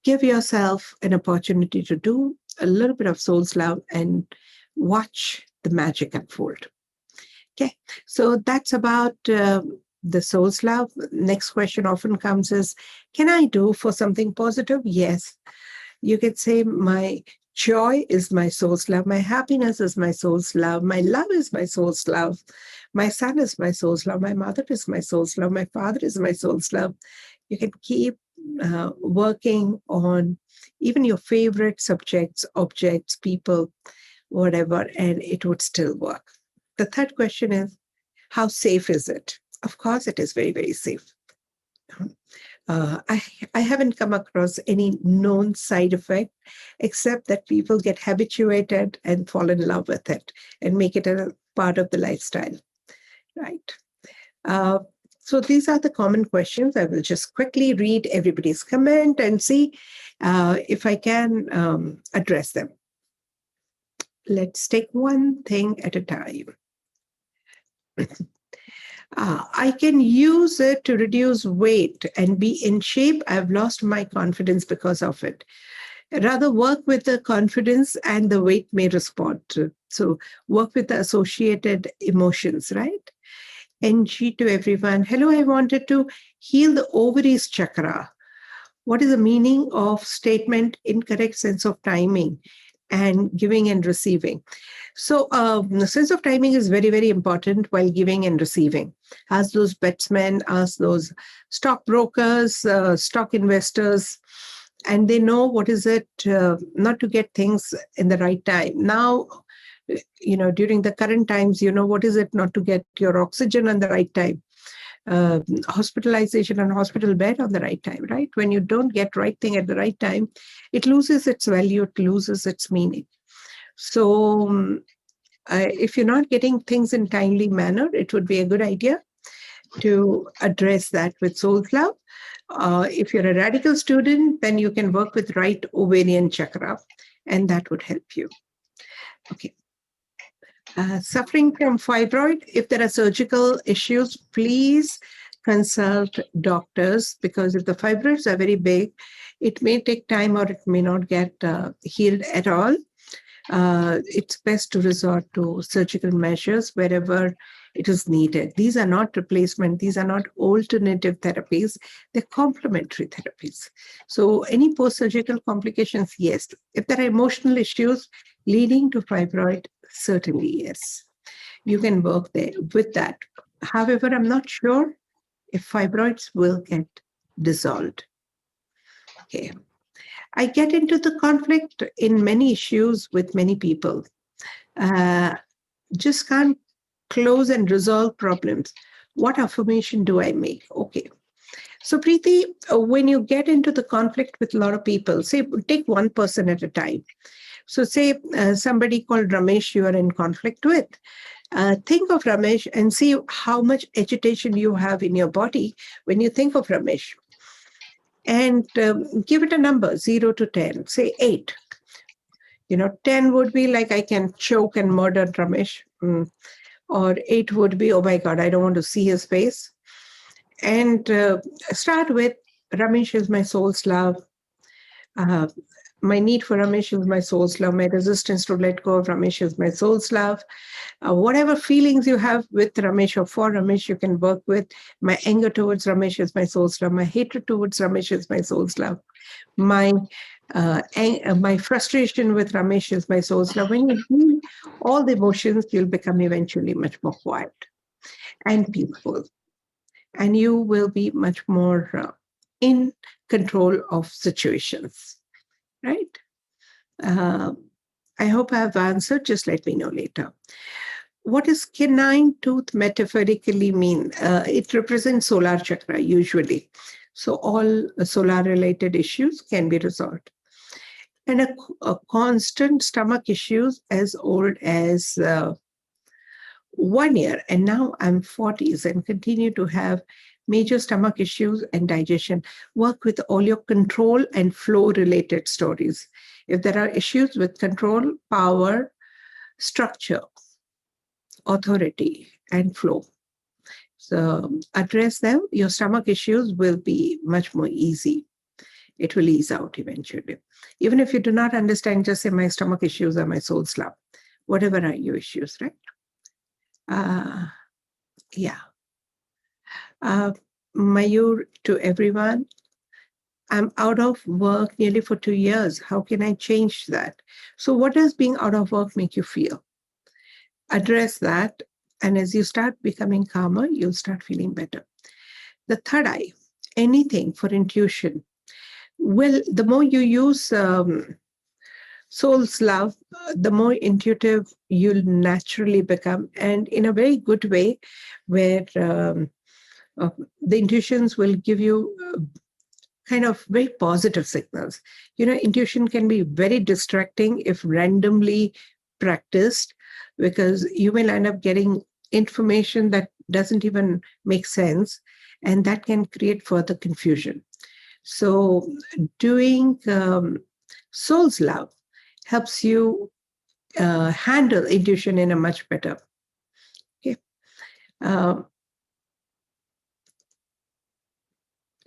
give yourself an opportunity to do a little bit of soul's love and watch the magic unfold. Okay, so that's about the soul's love. Next question often comes is, can I do for something positive? Yes. You can say, my joy is my soul's love. My happiness is my soul's love. My love is my soul's love. My son is my soul's love. My mother is my soul's love. My father is my soul's love. You can keep working on even your favorite subjects, objects, people, whatever, and it would still work. The third question is, how safe is it? Of course, it is very, very safe. I haven't come across any known side effect, except that people get habituated and fall in love with it and make it a part of the lifestyle, right? So these are the common questions. I will just quickly read everybody's comment and see if I can address them. Let's take one thing at a time. I can use it to reduce weight and be in shape. I've lost my confidence because of it. Rather work with the confidence and the weight may respond to. So work with the associated emotions, right? NG to everyone. Hello, I wanted to heal the ovaries chakra. What is the meaning of statement incorrect sense of timing and giving and receiving? So the sense of timing is very, very important while giving and receiving. Ask those batsmen, ask those stockbrokers, stock investors, and they know what is it not to get things in the right time. Now, during the current times, what is it not to get your oxygen on the right time, hospitalization and hospital bed on the right time, right? When you don't get right thing at the right time, it loses its value, it loses its meaning. So if you're not getting things in timely manner, it would be a good idea to address that with soul's love. If you're a radical student, then you can work with right ovarian chakra, and that would help you. Okay. Suffering from fibroid, if there are surgical issues, please consult doctors, because if the fibroids are very big, it may take time or it may not get healed at all. It's best to resort to surgical measures wherever it is needed. These are not replacement. These are not alternative therapies. They're complementary therapies. So any post-surgical complications, yes. If there are emotional issues leading to fibroid, certainly yes. You can work there with that. However, I'm not sure if fibroids will get dissolved. Okay. I get into the conflict in many issues with many people. Just can't close and resolve problems. What affirmation do I make? Okay. So Preeti, when you get into the conflict with a lot of people, say, take one person at a time. So say somebody called Ramesh you are in conflict with. Think of Ramesh and see how much agitation you have in your body when you think of Ramesh. And give it a number, 0 to 10, say 8. 10 would be like I can choke and murder Ramesh. Or 8 would be, oh my God, I don't want to see his face. And start with Ramesh is my soul's love. My need for Ramesh is my soul's love. My resistance to let go of Ramesh is my soul's love. Whatever feelings you have with Ramesh or for Ramesh, you can work with. My anger towards Ramesh is my soul's love. My hatred towards Ramesh is my soul's love. My frustration with Ramesh is my soul's love. When you feel all the emotions, you'll become eventually much more quiet and peaceful. And you will be much more in control of situations, right? I hope I have answered. Just let me know later. What does canine tooth metaphorically mean? It represents solar chakra usually. So all solar-related issues can be resolved. And a constant stomach issues as old as 1 year. And now I'm 40s and continue to have major stomach issues and digestion. Work with all your control and flow-related stories. If there are issues with control, power, structure, authority, and flow, so address them. Your stomach issues will be much more easy. It will ease out eventually. Even if you do not understand, just say my stomach issues are my soul's love. Whatever are your issues, right? Yeah. Mayur, to everyone, I'm out of work nearly for 2 years. How can I change that? So what does being out of work make you feel? Address that. And as you start becoming calmer, you'll start feeling better. The third eye, anything for intuition. Well, the more you use soul's love, the more intuitive you'll naturally become, and in a very good way, where the intuitions will give you kind of very positive signals. Intuition can be very distracting if randomly practiced, because you will end up getting information that doesn't even make sense, and that can create further confusion. So doing soul's love helps you handle intuition in a much better. Okay.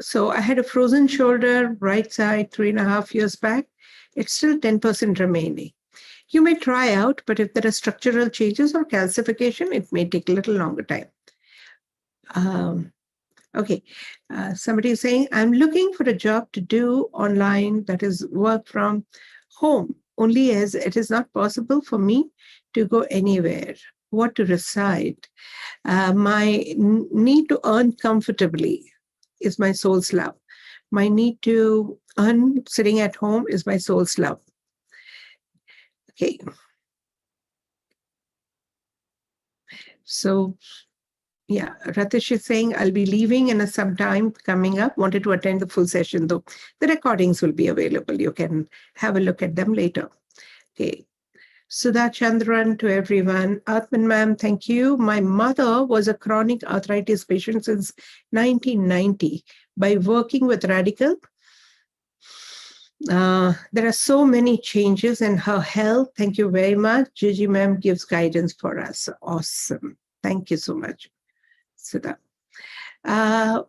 So I had a frozen shoulder, right side, 3.5 years back. It's still 10% remaining. You may try out, but if there are structural changes or calcification, it may take a little longer time. Okay. Somebody is saying, I'm looking for a job to do online, that is work from home, only as it is not possible for me to go anywhere. What to decide? My need to earn comfortably is my soul's love. My need to earn sitting at home is my soul's love. Okay. So, yeah, Ratish is saying, I'll be leaving in some time coming up. Wanted to attend the full session, though. The recordings will be available. You can have a look at them later. Okay. Sudha Chandran to everyone. Aatmn ma'am, thank you. My mother was a chronic arthritis patient since 1990. By working with Redikall, there are so many changes in her health. Thank you very much. Gigi ma'am gives guidance for us. Awesome. Thank you so much, Sudha.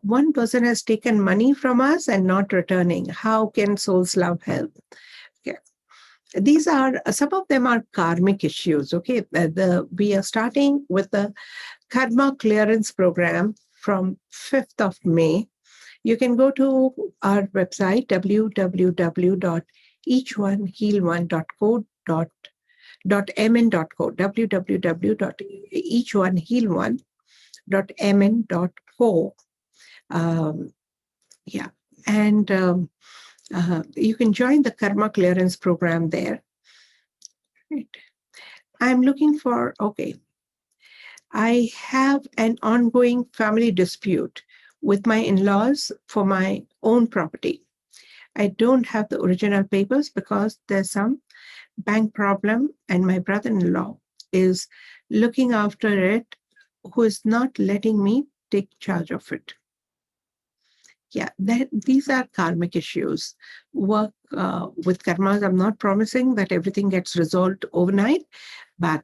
One person has taken money from us and not returning. How can soul's love help? Okay. These are, some of them are karmic issues. Okay. We are starting with the karma clearance program from 5th of May. You can go to our website, www.eachoneheal1.co.mn.co, www.eachoneheal1.mn.co. Yeah, and you can join the karma clearance program there. Right. I'm looking for, okay. I have an ongoing family dispute with my in-laws for my own property. I don't have the original papers because there's some bank problem and my brother-in-law is looking after it, who is not letting me take charge of it. Yeah, these are karmic issues. Work with karmas. I'm not promising that everything gets resolved overnight, but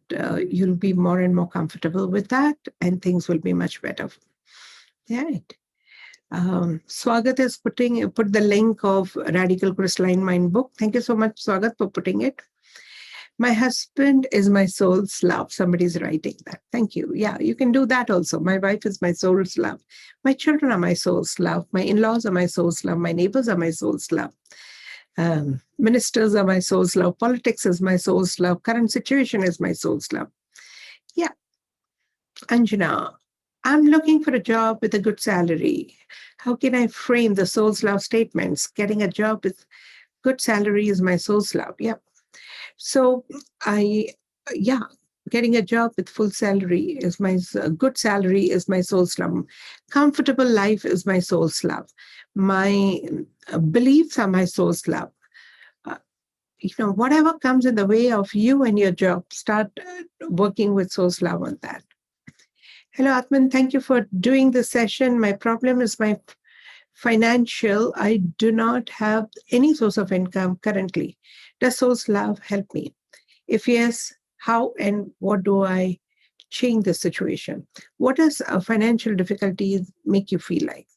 you'll be more and more comfortable with that and things will be much better. Right. Swagat is put the link of Redikall Crystalline Mind book. Thank you so much, Swagat, for putting it. My husband is my soul's love. Somebody's writing that. Thank you. Yeah, you can do that also. My wife is my soul's love. My children are my soul's love. My in-laws are my soul's love. My neighbors are my soul's love. Ministers are my soul's love. Politics is my soul's love. Current situation is my soul's love. Yeah. Anjana, I'm looking for a job with a good salary. How can I frame the soul's love statements? Getting a job with good salary is my soul's love. Yeah. So getting a job with full salary is my good salary is my soul's love. Comfortable life is my soul's love. My beliefs are my soul's love. Whatever comes in the way of you and your job, start working with soul's love on that. Hello, Aatmn. Thank you for doing this session. My problem is my financial. I do not have any source of income currently. Does soul's love help me? If yes, how and what do I change the situation? What does financial difficulties make you feel like?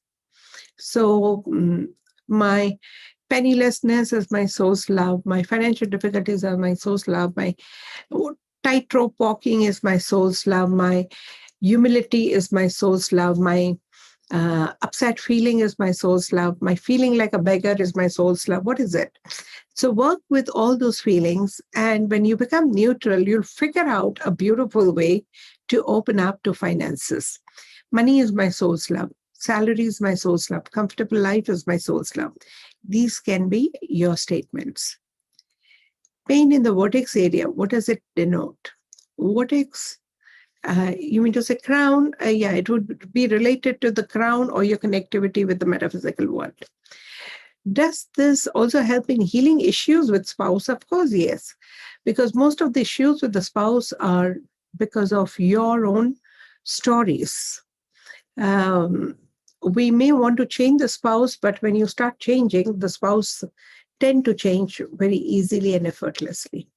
So my pennilessness is my soul's love. My financial difficulties are my soul's love. My tightrope walking is my soul's love. My humility is my soul's love. My upset feeling is my soul's love. My feeling like a beggar is my soul's love. What is it? So work with all those feelings. And when you become neutral, you'll figure out a beautiful way to open up to finances. Money is my soul's love. Salary is my soul's love. Comfortable life is my soul's love. These can be your statements. Pain in the vertex area, what does it denote? Vertex, you mean to say crown? Yeah, it would be related to the crown or your connectivity with the metaphysical world. Does this also help in healing issues with spouse? Of course, yes. Because most of the issues with the spouse are because of your own stories. We may want to change the spouse, but when you start changing, the spouse tend to change very easily and effortlessly.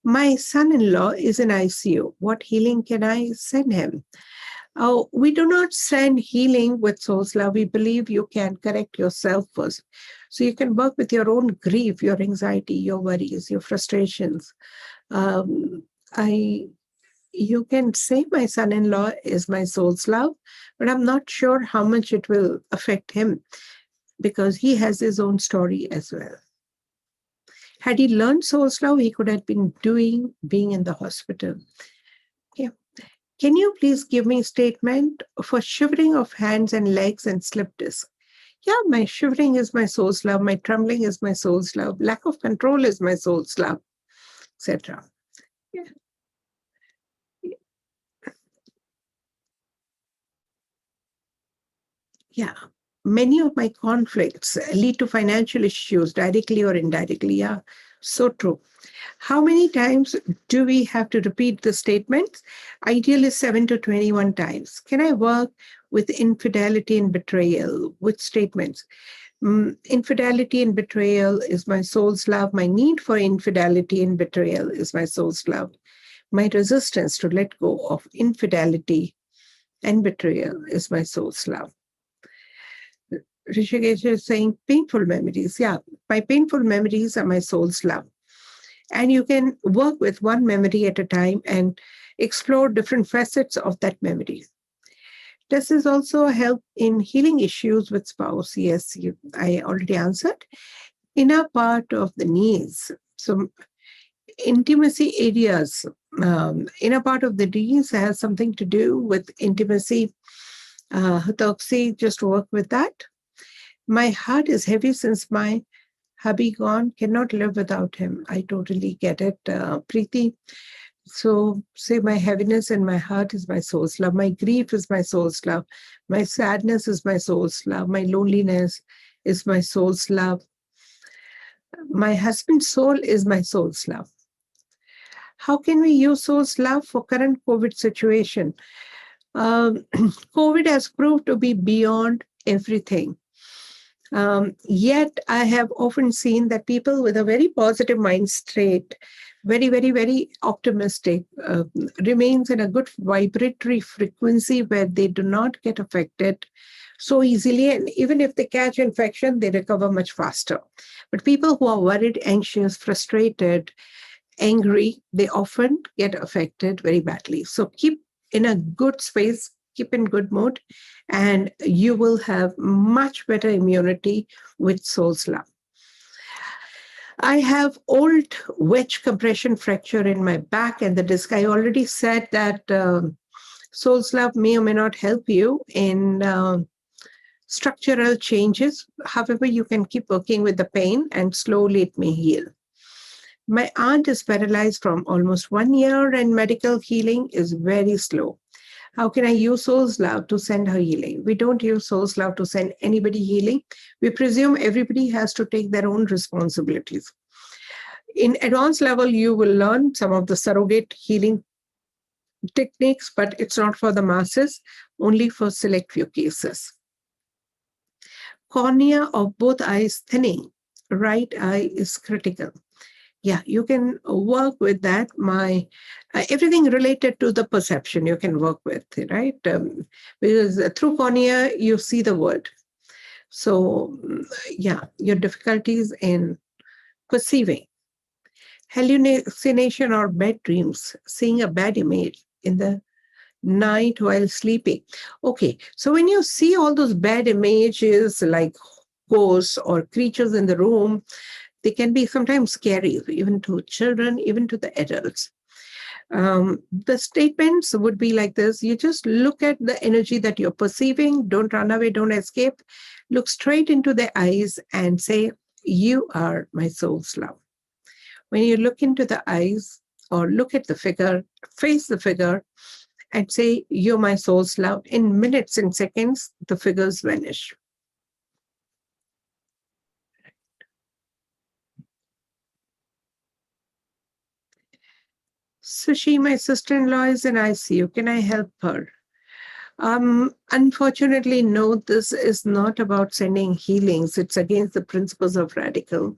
My son-in-law is in ICU. What healing can I send him? We do not send healing with soul's love. We believe you can correct yourself first. So you can work with your own grief, your anxiety, your worries, your frustrations. I You can say my son-in-law is my soul's love, but I'm not sure how much it will affect him because he has his own story as well. Had he learned soul's love, he could have been being in the hospital. Yeah. Can you please give me a statement for shivering of hands and legs and slip disc? Yeah, my shivering is my soul's love. My trembling is my soul's love. Lack of control is my soul's love, etc. Yeah. Yeah. Many of my conflicts lead to financial issues, directly or indirectly. Yeah, so true. How many times do we have to repeat the statements? Ideally 7 to 21 times. Can I work with infidelity and betrayal with statements? Infidelity and betrayal is my soul's love. My need for infidelity and betrayal is my soul's love. My resistance to let go of infidelity and betrayal is my soul's love. Rishikesh is saying painful memories. Yeah, my painful memories are my soul's love. And you can work with one memory at a time and explore different facets of that memory. Does this also help in healing issues with spouse? Yes, I already answered. Inner part of the knees. So intimacy areas. Inner part of the knees has something to do with intimacy. Hatoxi, just work with that. My heart is heavy since my hubby gone, cannot live without him. I totally get it, Preeti. So say my heaviness in my heart is my soul's love. My grief is my soul's love. My sadness is my soul's love. My loneliness is my soul's love. My husband's soul is my soul's love. How can we use soul's love for current COVID situation? COVID has proved to be beyond everything. Yet I have often seen that people with a very positive mind state, very, very, very optimistic, remains in a good vibratory frequency where they do not get affected so easily. And even if they catch infection, they recover much faster. But people who are worried, anxious, frustrated, angry, they often get affected very badly. So keep in a good space, keep in good mood, and you will have much better immunity with soul's love. I have old wedge compression fracture in my back and the disc. I already said that soul's love may or may not help you in structural changes. However, you can keep working with the pain and slowly it may heal. My aunt is paralyzed from almost 1 year and medical healing is very slow. How can I use soul's love to send her healing? We don't use soul's love to send anybody healing. We presume everybody has to take their own responsibilities. In advanced level, you will learn some of the surrogate healing techniques, but it's not for the masses, only for select few cases. Cornea of both eyes thinning. Right eye is critical. Yeah, you can work with that. Everything related to the perception you can work with, right? Because through cornea, you see the world. So yeah, your difficulties in perceiving. Hallucination or bad dreams, seeing a bad image in the night while sleeping. Okay, so when you see all those bad images like ghosts or creatures in the room, they can be sometimes scary, even to children, even to the adults. The statements would be like this. You just look at the energy that you're perceiving. Don't run away, don't escape. Look straight into their eyes and say, you are my soul's love. When you look into the eyes or look at the figure, face the figure and say, you're my soul's love. In minutes and seconds, the figures vanish. Sushi, my sister-in-law is in ICU. Can I help her? Unfortunately, no, this is not about sending healings. It's against the principles of Redikall.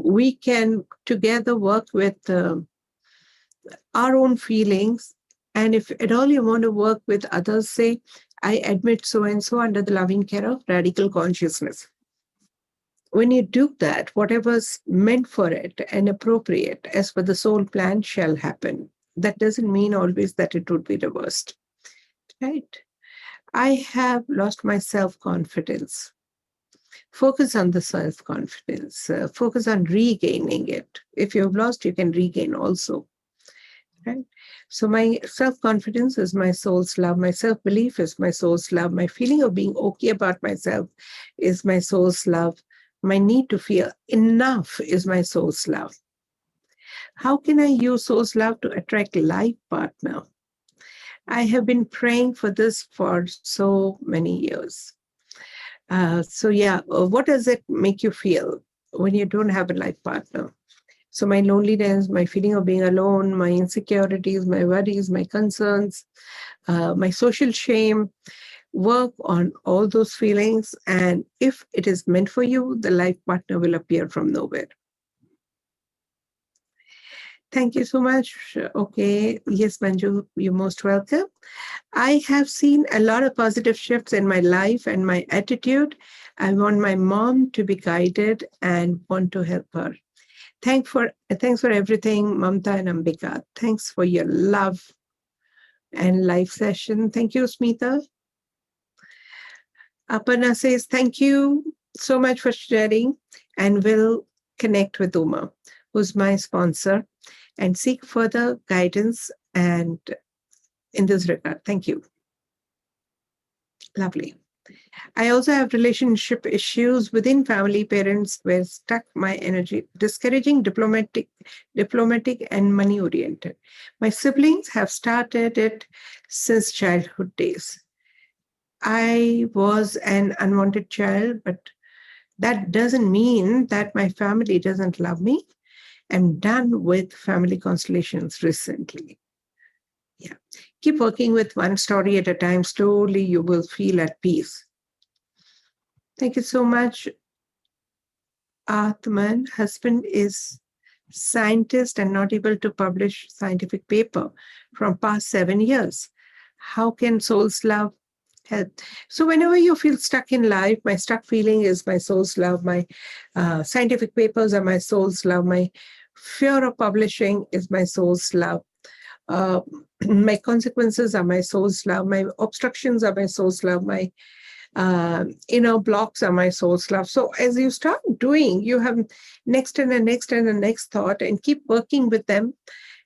We can together work with our own feelings. And if at all you want to work with others, say, I admit so-and-so under the loving care of Redikall consciousness. When you do that, whatever's meant for it and appropriate as per the soul plan shall happen. that doesn't mean always that it would be reversed, right? I have lost my self-confidence. Focus on the self-confidence. Focus on regaining it. If you've lost, you can regain also, right? So my self-confidence is my soul's love. My self-belief is my soul's love. My feeling of being okay about myself is my soul's love. My need to feel enough is my soul's love. How can I use soul's love to attract life partner? I have been praying for this for so many years. What does it make you feel when you don't have a life partner? So my loneliness, my feeling of being alone, my insecurities, my worries, my concerns, my social shame, work on all those feelings. And if it is meant for you, the life partner will appear from nowhere. Thank you so much. Okay. Yes, Manju, you're most welcome. I have seen a lot of positive shifts in my life and my attitude. I want my mom to be guided and want to help her. Thanks for everything, Mamta and Ambika. Thanks for your love and live session. Thank you, Smita. Aparna says, thank you so much for sharing, and will connect with Uma, who's my sponsor, and seek further guidance and in this regard. Thank you. Lovely. I also have relationship issues within family. Parents were stuck my energy, discouraging, diplomatic and money oriented. My siblings have started it since childhood days. I was an unwanted child, but that doesn't mean that my family doesn't love me. I'm done with family constellations recently. Yeah. Keep working with one story at a time. Slowly, you will feel at peace. Thank you so much, Aatmn. Husband is scientist and not able to publish scientific paper from past 7 years. How can soul's love help? So whenever you feel stuck in life, my stuck feeling is my soul's love. My scientific papers are my soul's love. My fear of publishing is my soul's love. My consequences are my soul's love. My obstructions are my soul's love. My inner blocks are my soul's love. So as you start doing, you have next and the next and the next thought, and keep working with them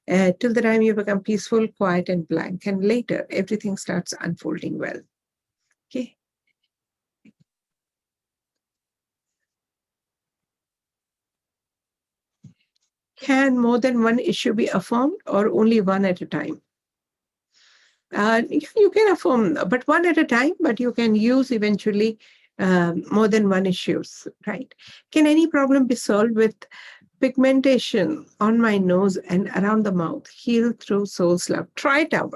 till the time you become peaceful, quiet, and blank. And later, everything starts unfolding well. Okay. Can more than one issue be affirmed, or only one at a time? You can affirm, but one at a time, but you can use eventually more than one issues, right? Can any problem be solved with pigmentation on my nose and around the mouth, healed through soul's love? Try it out.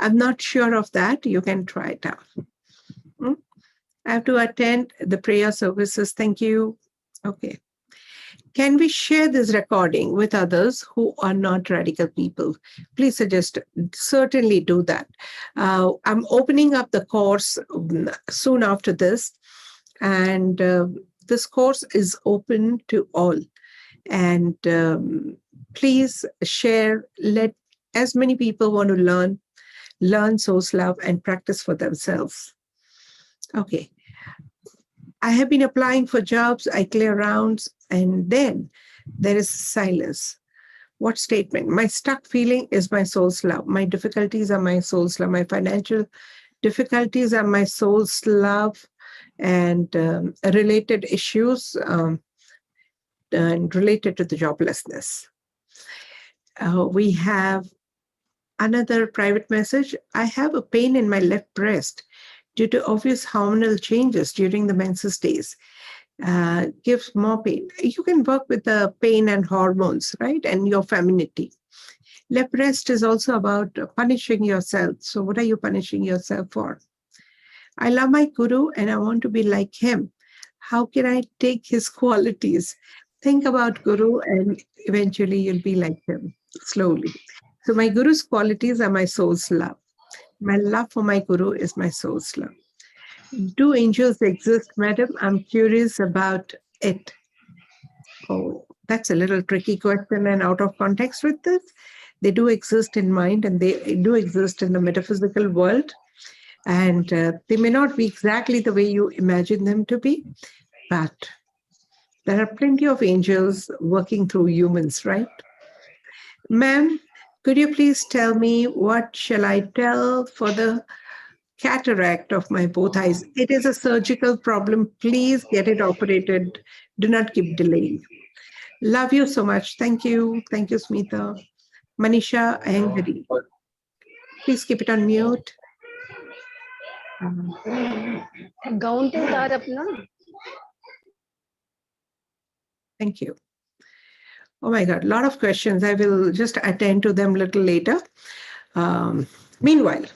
I'm not sure of that. You can try it out. I have to attend the prayer services. Thank you. Okay. Can we share this recording with others who are not radical people? Please certainly do that. I'm opening up the course soon after this, and this course is open to all. And please share, let as many people want to learn soul's love and practice for themselves. Okay. I have been applying for jobs, I clear rounds, and then there is silence. What statement? My stuck feeling is my soul's love. My difficulties are my soul's love. My financial difficulties are my soul's love, and related issues and related to the joblessness. We have another private message. I have a pain in my left breast due to obvious hormonal changes during the menses days. Gives more pain. You can work with the pain and hormones, right? And your femininity. Left breast is also about punishing yourself. So what are you punishing yourself for? I love my guru and I want to be like him. How can I take his qualities? Think about guru and eventually you'll be like him, slowly. So my guru's qualities are my soul's love. My love for my guru is my soul's love. Do angels exist, madam? I'm curious about it. Oh, that's a little tricky question and out of context with this. They do exist in mind, and they do exist in the metaphysical world. And they may not be exactly the way you imagine them to be, but there are plenty of angels working through humans, right? Ma'am, could you please tell me what shall I tell for the cataract of my both eyes? It is a surgical problem. Please get it operated. Do not keep delaying. Love you so much. Thank you. Thank you, Smita. Manisha Angari. Please keep it on mute. Gown तो उतार अपना. Thank you. Oh my God, a lot of questions. I will just attend to them a little later. Meanwhile,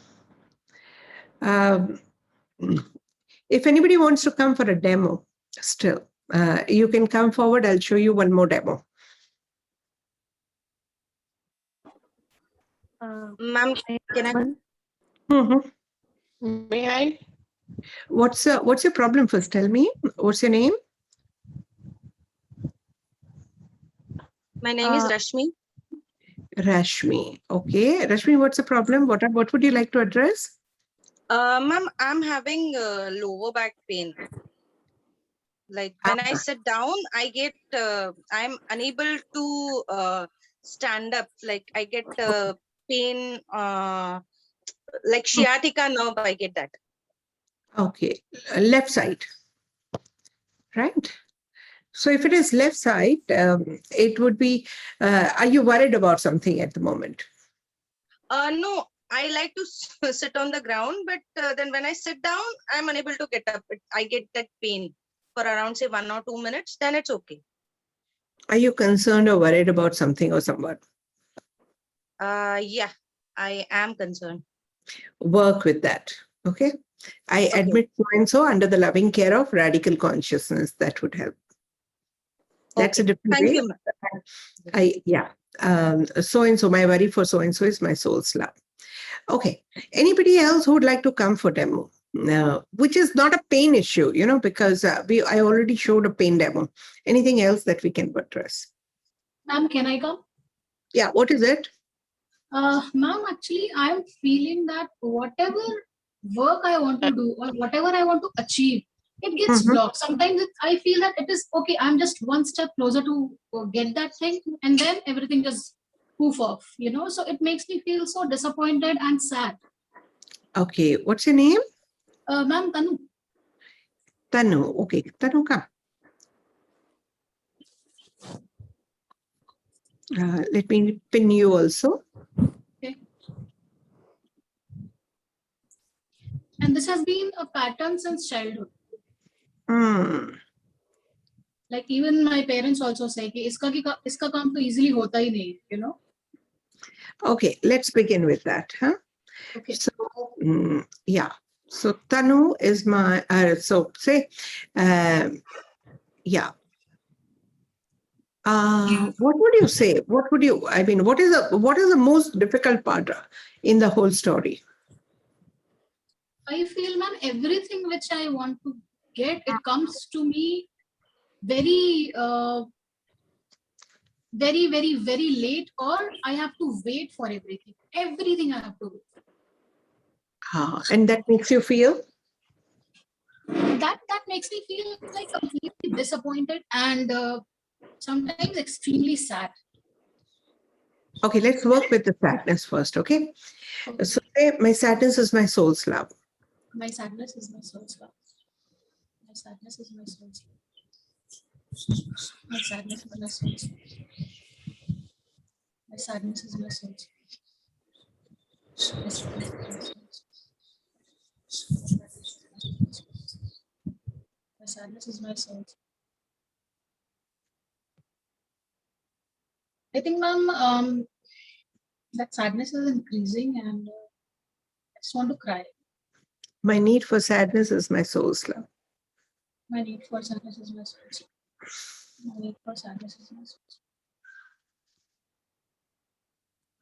if anybody wants to come for a demo still, you can come forward. I'll show you one more demo. Ma'am, can I? Mm-hmm. May I? What's your problem first? Tell me. What's your name? My name is Rashmi. Rashmi. Okay. Rashmi, what's the problem? What would you like to address? Ma'am, I'm having lower back pain. Like when I sit down, I get, I'm unable to stand up. Like I get pain, like sciatica nerve, I get that. Okay. Left side. Right. So if it is left side, it would be, are you worried about something at the moment? No, I like to sit on the ground, but then when I sit down, I'm unable to get up. I get that pain for around say 1 or 2 minutes, then it's okay. Are you concerned or worried about something or someone? Yeah, I am concerned. Work with that. Okay. I admit so and so under the loving care of radical consciousness. That would help. That's Okay. a different Thank way. you, ma'am. Yeah. So and so, my worry for so and so is my soul's love. Okay. Anybody else who would like to come for demo? Which is not a pain issue, because I already showed a pain demo. Anything else that we can address? Ma'am, can I come? Yeah. What is it? Ma'am, actually, I'm feeling that whatever work I want to do or whatever I want to achieve, it gets blocked. Sometimes I feel that it is okay. I'm just one step closer to get that thing, and then everything just poof off. So it makes me feel so disappointed and sad. Okay. What's your name? Ma'am, Tanu. Tanu. Okay. Tanu, come. Let me pin you also. Okay. And this has been a pattern since childhood. Like even my parents also say कि iska काम तो easily होता ही नहीं, Okay, let's begin with that, huh? Okay. So, yeah. So Tanu is my, yeah. What would you say? What is the most difficult part in the whole story? I feel, ma'am, everything which I want to get, it comes to me very, very, very, very late, or I have to wait for everything. Everything I have to wait. And that makes you feel? That makes me feel like completely disappointed and sometimes extremely sad. Okay, let's work with the sadness first, okay? So my sadness is my soul's love. My sadness is my soul's love. My sadness is my soul's love. My sadness is my soul's love. My sadness is my soul's love. My sadness is my soul's love. My sadness is my soul's. I think, ma'am, that sadness is increasing and I just want to cry. My need for sadness is my soul's love. My need for sadness is my soul's love. My need for sadness is my soul's love.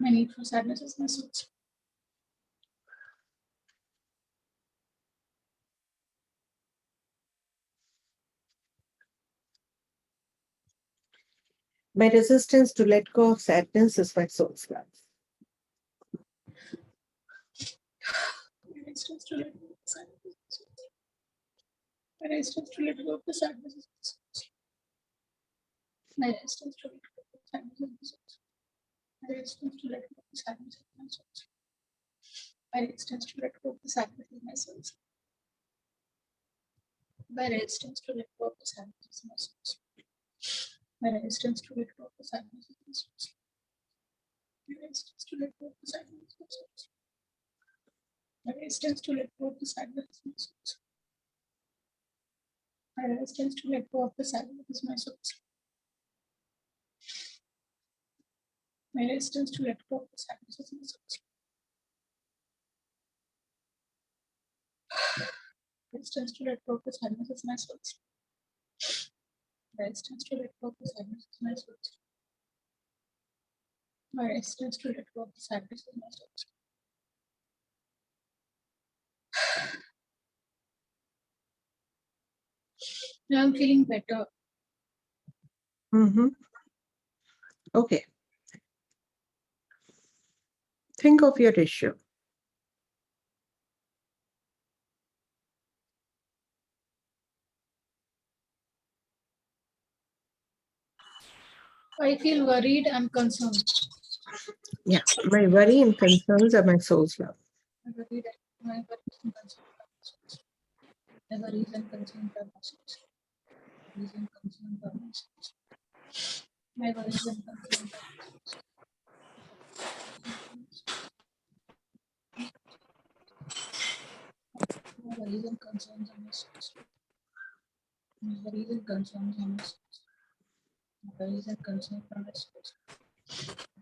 My need for sadness is my soul's love. My resistance to let go of sadness is my soul's love. resistance to let go of the sadness. My resistance to let go of the sadness. My resistance to let go of the sadness. My resistance to let go of the sadness of my soul. My resistance to let go of the sadness of my soul. My resistance to let go of the sadness of my soul. My resistance to let go of the sadness of my soul. My resistance to let go of the sadness of my soul. My resistance to let go of the sadness of my soul. My resistance to let go of the sadness of my soul. My resistance to let go of the sadness of my soul. Resistance to let go of the sadness of my soul. Resistance to let go of the sadness of my soul. My resistance to let go of the sadness of my soul. Now I'm feeling better. Mm-hmm. Okay. Think of your issue. I feel worried and concerned. Yeah. My worry and concerns are my soul's love. My worried and concerned. My worries and concerns are my soul. Worries and concerns are my soul. My worries and concerns are my soul. My worries and concerns are my soul. My worries and concerns are my soul. My worries and concerns are my soul.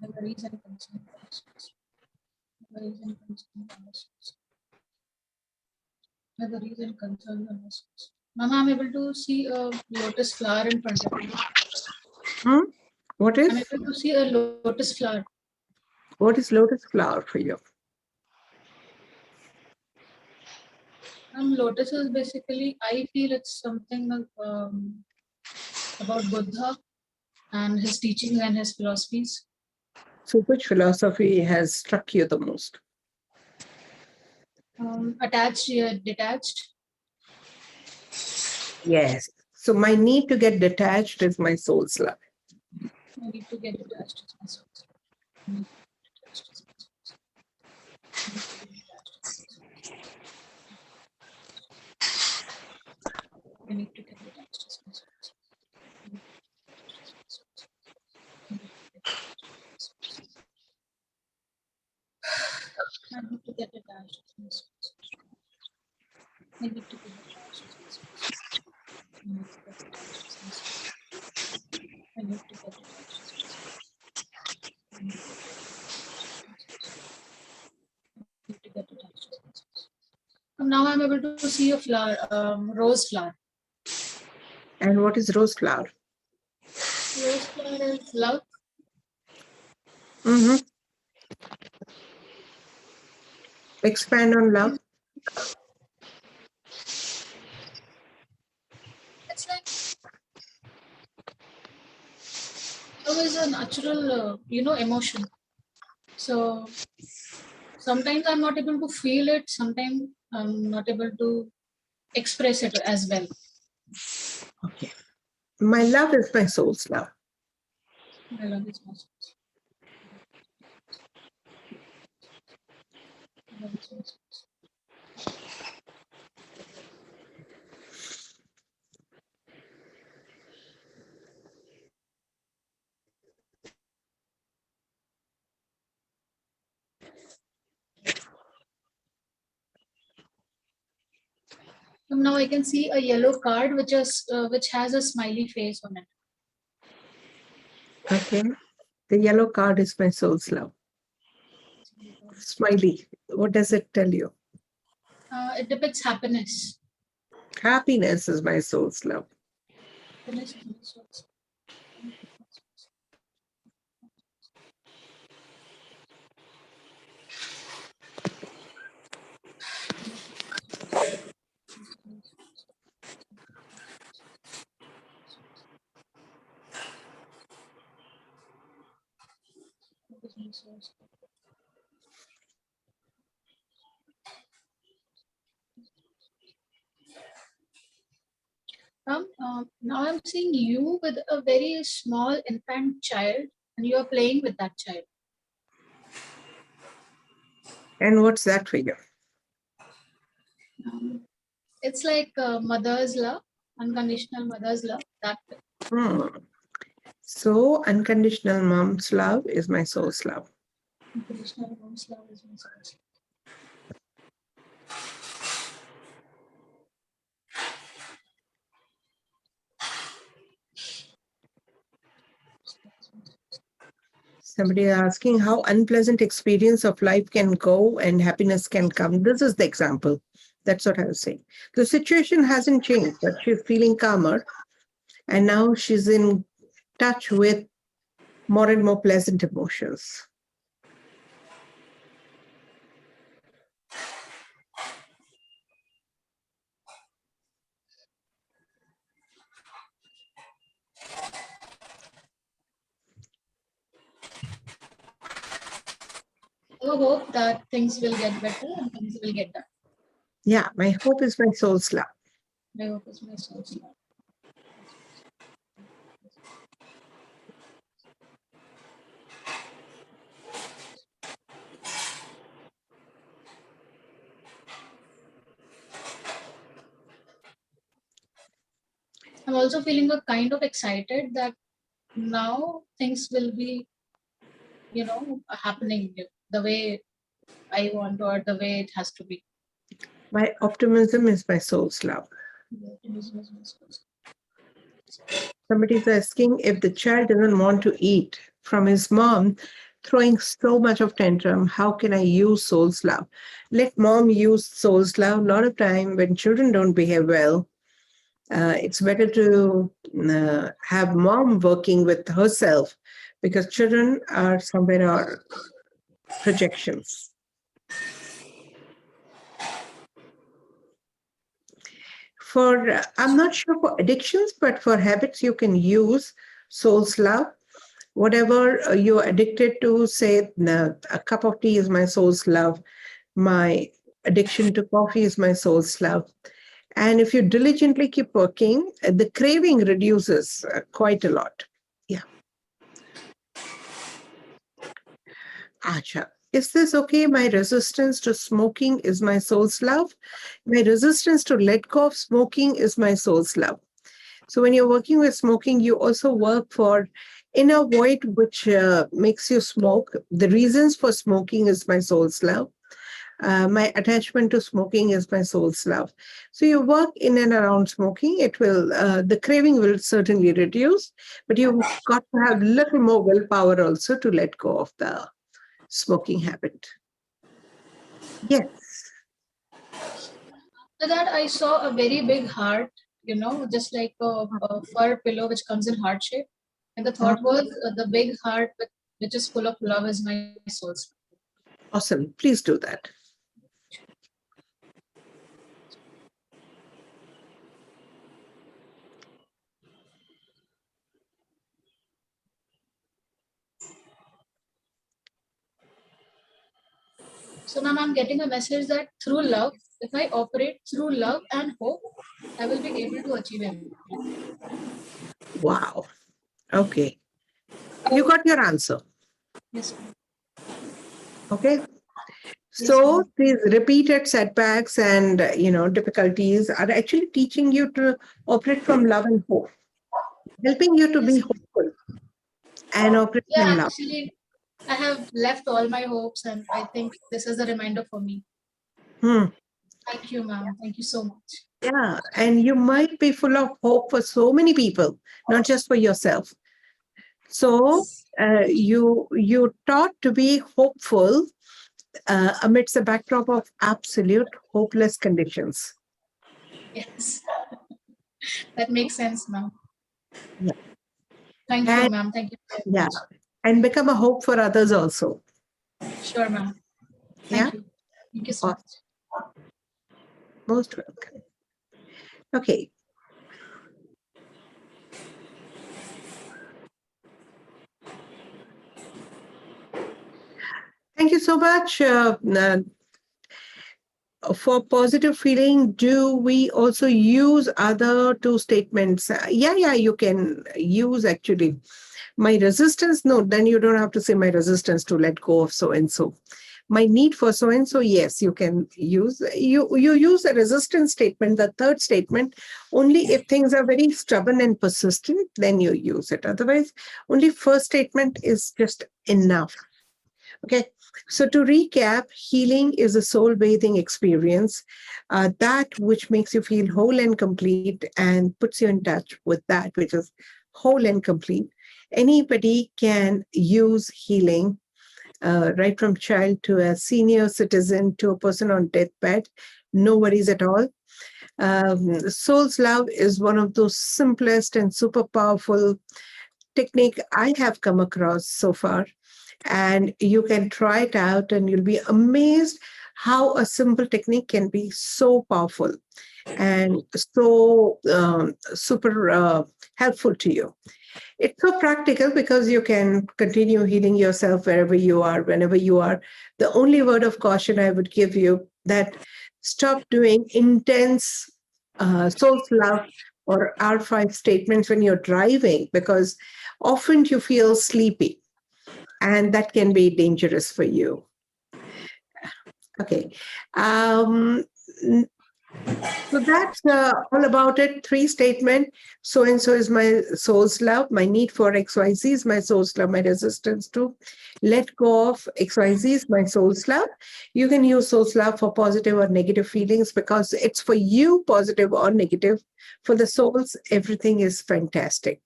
My worries and concerns are my soul. My worries and concerns are my soul. My worries and concerns are my soul. Mama, I'm able to see a lotus flower in front of me. What I'm is? able to see a lotus flower. What is lotus flower for you? Lotus is basically, I feel it's something about Buddha and his teachings and his philosophies. So which philosophy has struck you the most? Attached, detached. Yes. So my need to get detached is my soul's love. I need to get detached as my soul. I need to get detached as my soul. I need to get detached as my soul. I need to get detached as my soul. I need to get detached as my soul. I need to get detached as my soul. I need to get detached as my soul. I need to get detached as my soul. I need to get detached as my soul. Now I'm able to see a flower, rose flower. And what is rose flower? Rose flower is love. Mm-hmm. Expand on love. It's like love is a natural, emotion. So sometimes I'm not able to feel it. Sometimes I'm not able to express it as well. Okay. My love is my soul's love. My love is my soul. My love is my soul. Now I can see a yellow card which has a smiley face on it. Okay. The yellow card is my soul's love. Smiley. What does it tell you? It depicts happiness. Happiness is my soul's love. Happiness is my soul's. Now I'm seeing you with a very small infant child, and you are playing with that child. And what's that for you? It's like mother's love, unconditional mother's love. That So unconditional mom's love is my soul's love. unconditional mom's love is my soul's love. Somebody is asking how unpleasant experience of life can go and happiness can come. This is the example. That's what I was saying. The situation hasn't changed, but she's feeling calmer. And now she's in touch with more and more pleasant emotions. I hope that things will get better and things will get done. Yeah, my hope is my soul's love. I hope it's my soul's love. I'm also feeling a kind of excited that now things will be, happening the way I want or the way it has to be. My optimism is my soul's love. Somebody is asking if the child doesn't want to eat from his mom, throwing so much of tantrum, how can I use soul's love? Let mom use soul's love. A lot of time when children don't behave well, it's better to have mom working with herself because children are somewhere our projections. I'm not sure for addictions, but for habits, you can use soul's love. Whatever you're addicted to, say a cup of tea is my soul's love. My addiction to coffee is my soul's love. And if you diligently keep working, the craving reduces quite a lot. Yeah. Acha. Is this okay? My resistance to smoking is my soul's love. My resistance to let go of smoking is my soul's love. So when you're working with smoking, you also work for inner void, which makes you smoke. The reasons for smoking is my soul's love. My attachment to smoking is my soul's love. So you work in and around smoking. It will, the craving will certainly reduce, but you've got to have little more willpower also to let go of the smoking habit. Yes. After that, I saw a very big heart, just like a fur pillow which comes in heart shape. And the thought was the big heart, which is full of love, is my soul's love. Awesome. Please do that. So now I'm getting a message that through love, if I operate through love and hope, I will be able to achieve everything. Wow. Okay. You got your answer. Yes, ma'am. Okay. Yes, So ma'am. these repeated setbacks and difficulties are actually teaching you to operate from love and hope, helping you to be hopeful and operate Yeah, in love. actually, I have left all my hopes, and I think this is a reminder for me. Thank you, ma'am. Thank you so much. Yeah, and you might be full of hope for so many people, not just for yourself. So you're taught to be hopeful amidst the backdrop of absolute hopeless conditions. Yes, that makes sense, ma'am. Yeah. Thank you, ma'am. Thank you so Yeah, much. and become a hope for others also. Sure, ma'am. Yeah. Thank you. Thank you so much. Most welcome. Okay. Thank you so much. for positive feeling, do we also use other two statements? Yeah, you can use actually. My resistance, no, then you don't have to say my resistance to let go of so and so. My need for so and so, yes, you can use. You use a resistance statement, the third statement, only if things are very stubborn and persistent, then you use it. Otherwise, only first statement is just enough. Okay, so to recap, healing is a soul bathing experience, that which makes you feel whole and complete and puts you in touch with that which is whole and complete. Anybody can use healing, right from child to a senior citizen to a person on deathbed. No worries at all. Soul's love is one of those simplest and super powerful technique I have come across so far. And you can try it out and you'll be amazed how a simple technique can be so powerful and so super helpful to you. It's so practical because you can continue healing yourself wherever you are, whenever you are. The only word of caution I would give you that stop doing intense soul's love or R5 statements when you're driving, because often you feel sleepy and that can be dangerous for you. Okay. So that's all about it. 3 statement. So and so is my soul's love. My need for XYZ is my soul's love. My resistance to let go of XYZ is my soul's love. You can use soul's love for positive or negative feelings because it's for you, positive or negative. For the souls, everything is fantastic.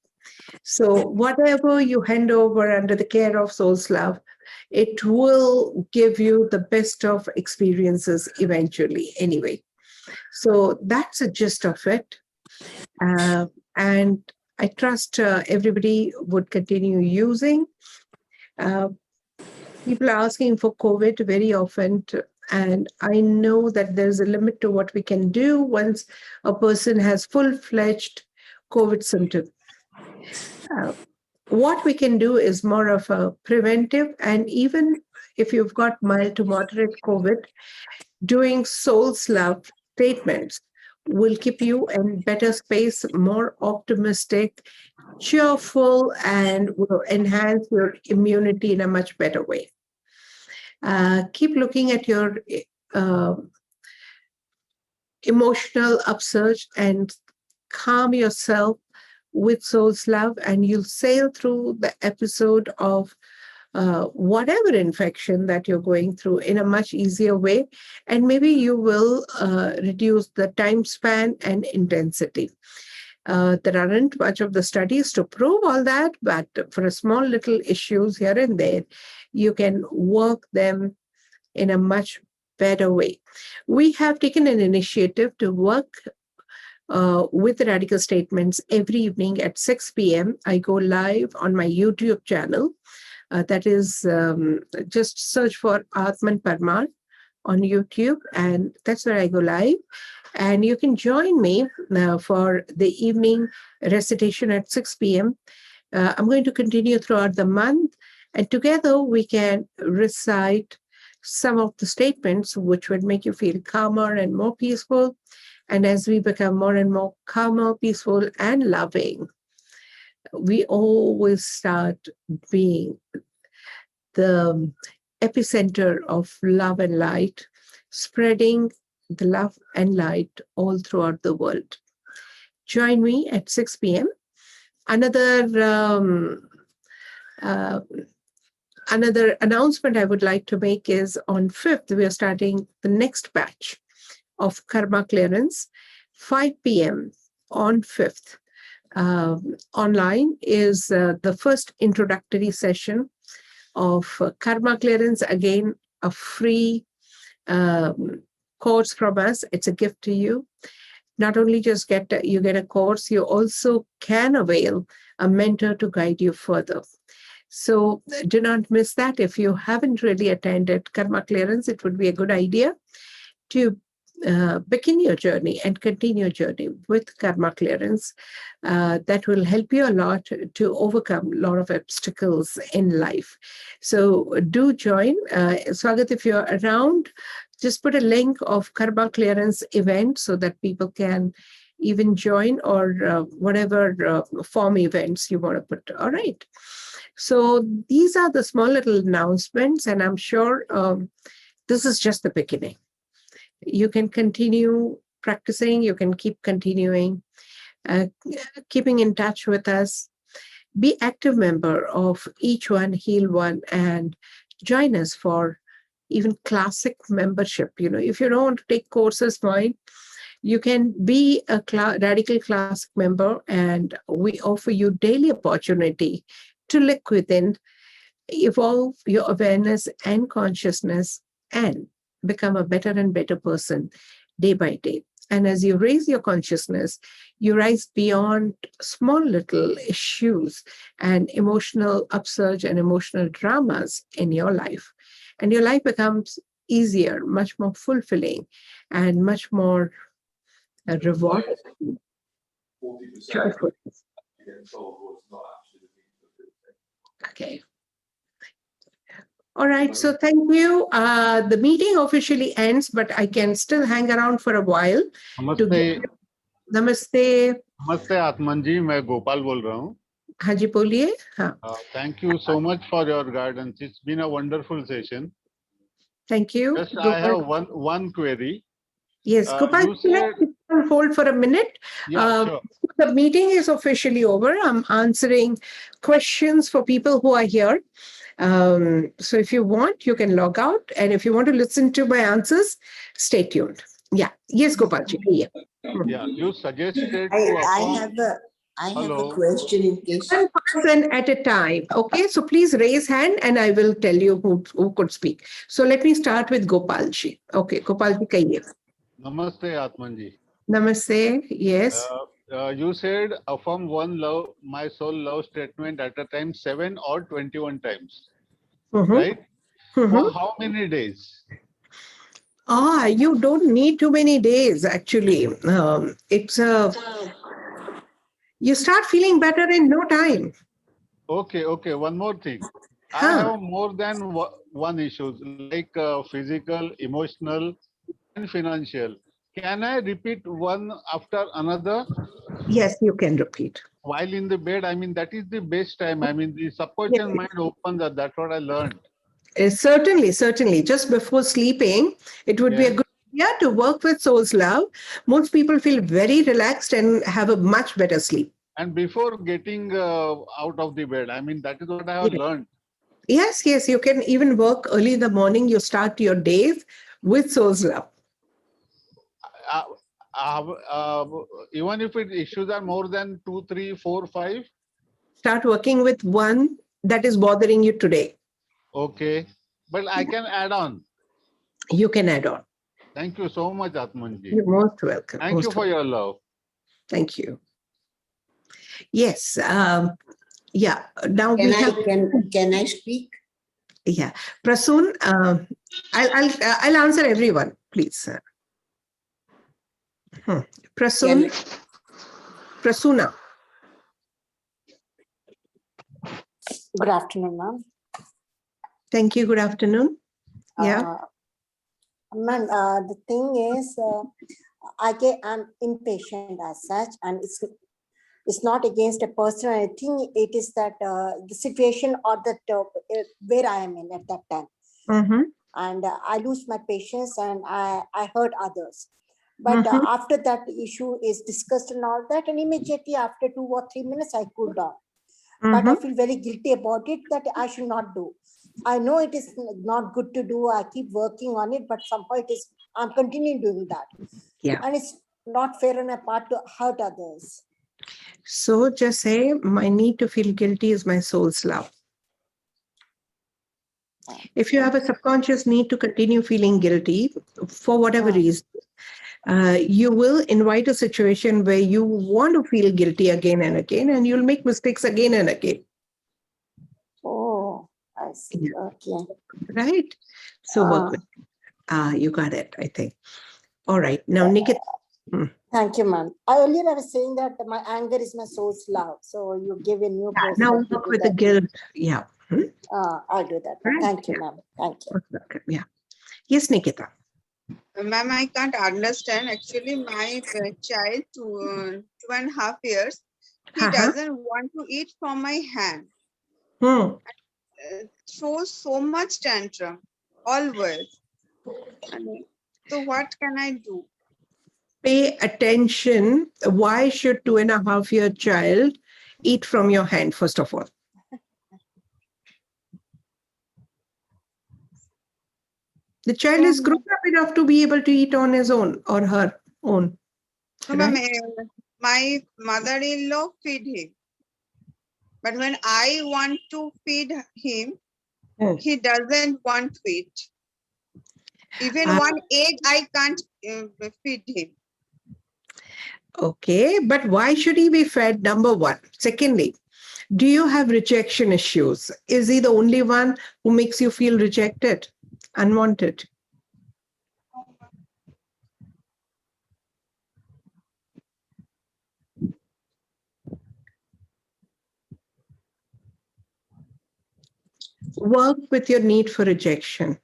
So whatever you hand over under the care of soul's love, it will give you the best of experiences eventually anyway. So that's the gist of it. And I trust everybody would continue using. People are asking for COVID very often. And I know that there's a limit to what we can do once a person has full-fledged COVID symptom. What we can do is more of a preventive, and even if you've got mild to moderate COVID, doing soul's love statements will keep you in better space, more optimistic, cheerful, and will enhance your immunity in a much better way. Keep looking at your emotional upsurge and calm yourself with soul's love, and you'll sail through the episode of whatever infection that you're going through in a much easier way. And maybe you will reduce the time span and intensity. There aren't much of the studies to prove all that, but for a small little issues here and there, you can work them in a much better way. We have taken an initiative to work with the radical statements every evening at 6 p.m. I go live on my YouTube channel. That is, just search for Aatmn Parmar on YouTube, and that's where I go live. And you can join me for the evening recitation at 6 p.m. I'm going to continue throughout the month, and together we can recite some of the statements which would make you feel calmer and more peaceful. And as we become more and more calmer, peaceful, and loving, we always start being the epicenter of love and light, spreading the love and light all throughout the world. Join me at 6 p.m. Another announcement I would like to make is on 5th, we are starting the next batch of karma clearance, 5 p.m. on 5th. Online is the first introductory session of karma clearance. Again, a free course from us. It's a gift to you. Not only just you get a course, you also can avail a mentor to guide you further. So do not miss that. If you haven't really attended karma clearance, it would be a good idea to begin your journey and continue your journey with karma clearance. That will help you a lot to overcome a lot of obstacles in life. So do join. Swagat, if you're around, Just put a link of karma clearance event so that people can even join, or whatever form events you want to put. All right. So these are the small little announcements, and I'm sure this is just the beginning. You can continue practicing. You can keep continuing, keeping in touch with us. Be active member of each one, Heal One, and join us for even classic membership. If you don't want to take courses, fine. You can be a Radical Classic member, and we offer you daily opportunity to look within, evolve your awareness and consciousness, and become a better and better person day by day. And as you raise your consciousness, you rise beyond small little issues and emotional upsurge and emotional dramas in your life. And your life becomes easier, much more fulfilling, and much more rewarding, joyful. Okay. All right. So thank you. The meeting officially ends, but I can still hang around for a while. नमस्ते Namaste. नमस्ते आत्मन जी, मैं गोपाल बोल रहा हूँ. हाँ जी, बोलिए. हाँ. Thank you so much for your guidance. It's been a wonderful session. Thank you. Just I have one query. Yes, Gopal, You said, hold for a minute. Yeah, sure. The meeting is officially over. I'm answering questions for people who are here. So if you want, you can log out. And if you want to listen to my answers, stay tuned. Yeah. Yes, Gopalji. Yeah. Yeah, you suggested I have a question in case. One person at a time. Okay, so please raise hand and I will tell you who could speak. So let me start with Gopalji. Okay, Gopalji, kahiye. Namaste, Atman ji. Namaste. Yes. You said affirm one love, my soul love statement at a time 7 or 21 times, right? For how many days? You don't need too many days, actually. You start feeling better in no time. Okay. One more thing. I have more than one issues, like physical, emotional, and financial. Can I repeat one after another? Yes, you can repeat. While in the bed, I mean, that is the best time. I mean, the subconscious mind opens up. That's what I learned. Certainly. Just before sleeping, it would be a good idea to work with Soul's Love. Most people feel very relaxed and have a much better sleep. And before getting out of the bed, I mean, that is what I have learned. Yes. You can even work early in the morning. You start your days with Soul's Love. Even if issues are more than 2, 3, 4, 5? Start working with one that is bothering you today. Okay. But I can add on. You can add on. Thank you so much, Atman ji. You're most welcome. Thank you for your love. Thank you. Yes. Yeah. Now Can I speak? Yeah. Prasoon, I'll answer everyone, please. Prasoon. Prasuna. Good afternoon, ma'am. Thank you. Good afternoon. Yeah. Ma'am, the thing is, I'm impatient as such, and it's not against a person. I think it is that the situation or the where I am in at that time. And I lose my patience and I hurt others. But after that issue is discussed and all that, and immediately after 2 or 3 minutes, I cool down. But I feel very guilty about it, that I should not do. I know it is not good to do. I keep working on it, but somehow I'm continuing doing that. Yeah. And it's not fair on my part to hurt others. So just say, my need to feel guilty is my soul's love. If you have a subconscious need to continue feeling guilty for whatever reason, you will invite a situation where you want to feel guilty again and again, and you'll make mistakes again and again. Oh, I see. Yeah. Okay. Right? So work with it. You got it, I think. All right. Now, Nikita. Thank you, ma'am. Earlier I was saying that my anger is my soul's love. So you give a new perspective. Now work with the guilt. Yeah. I'll do that. Right. Thank you, ma'am. Thank you. Yeah. Yes, Nikita. Ma'am, I can't understand. Actually, my child, 2.5 years, he doesn't want to eat from my hand. Shows so much tantrum, always. So what can I do? Pay attention. Why should 2.5-year child eat from your hand, first of all? The child is grown up enough to be able to eat on his own or her own. No, right? ma'am, my mother-in-law feed him. But when I want to feed him, he doesn't want to eat. Even one egg, I can't feed him. Okay, but why should he be fed? Number one. Secondly, do you have rejection issues? Is he the only one who makes you feel rejected, unwanted? Work with your need for rejection.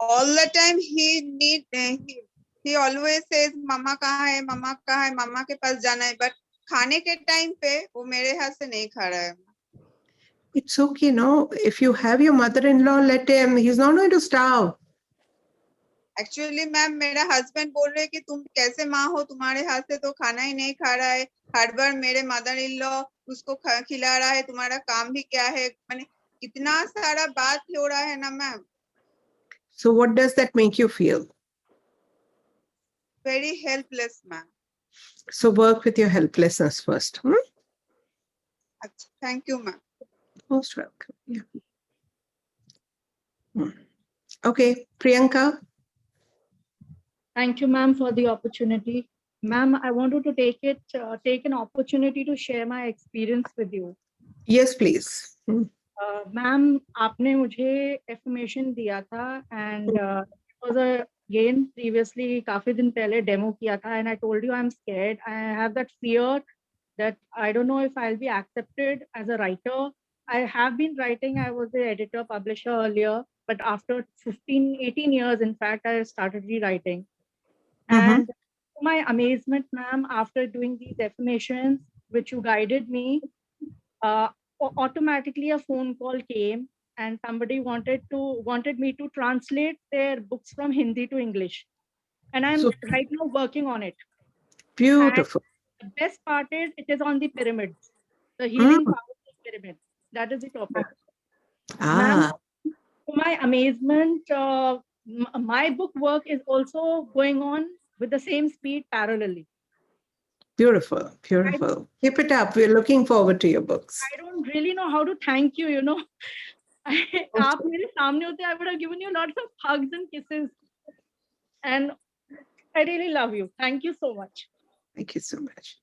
All the time he always says mama kahan hai, mama kahan hai, mama ke paas jana hai, but खाने के time पे वो मेरे हाथ से नहीं खा रहा है. It's okay, no? If you have your mother-in-law, let him. He's not going to starve. Actually, ma'am मेरा हस्बैंड बोल रहे कि तुम कैसे माँ हो, तुम्हारे हाथ से तो खाना ही नहीं खा रहा है. हर बार मेरे मदर इन लॉ उसको खिला रहा है. तुम्हारा काम भी क्या है? मैंने इतना सारा बात हो रहा है ना ma'am. So what does that make you feel? Very helpless, ma'am. So work with your helplessness first. Thank you, ma'am. Most welcome. Yeah. Okay, Priyanka. Thank you, ma'am, for the opportunity. Ma'am, I wanted to take an opportunity to share my experience with you. Yes, please. Ma'am, आपने मुझे affirmation दिया था and it was again previously काफी दिन पहले demo किया था and I told you I'm scared. I have that fear that I don't know if I'll be accepted as a writer. I have been writing. I was the editor, publisher earlier, but after 18 years, in fact, I started rewriting. And to my amazement, ma'am, after doing these affirmations, which you guided me, automatically a phone call came and somebody wanted me to translate their books from Hindi to English. And I'm right now working on it. Beautiful. And the best part is it is on the pyramid, the healing power of the pyramid. That is the topic. Ma'am, to my amazement, my book work is also going on with the same speed parallelly. Beautiful, beautiful. Keep it up. We're looking forward to your books. I don't really know how to thank you, you know. आप मेरे सामने होते, I would have given you lots of hugs and kisses. And I really love you. Thank you so much. Thank you so much.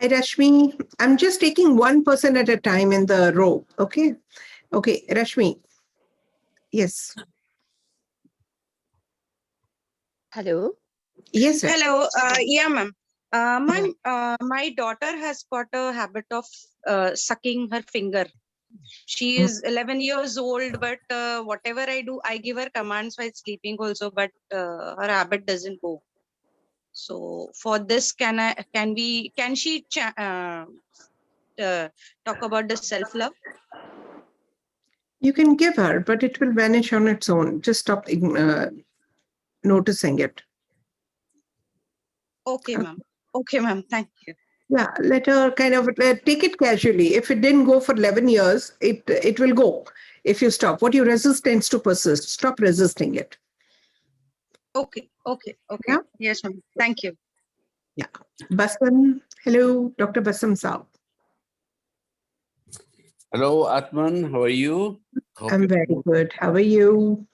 Hi, Rashmi. I'm just taking one person at a time in the row. Okay. Okay, Rashmi. Yes. Hello. Yes, sir. Hello. Yeah, ma'am. My daughter has got a habit of sucking her finger. She is 11 years old, but whatever I do, I give her commands while sleeping also, but her habit doesn't go. So for this, can she talk about the self-love? You can give her, but it will vanish on its own. Just stop noticing it. Okay, ma'am. Okay, ma'am. Thank you. Yeah, let her kind of take it casually. If it didn't go for 11 years, it will go if you stop. What you resist tends to persist. Stop resisting it. Okay. Yeah? Yes, ma'am. Thank you. Yeah. Basam, hello, Dr. Basam Saab. Hello, Aatmn. How are you? I'm very good. How are you?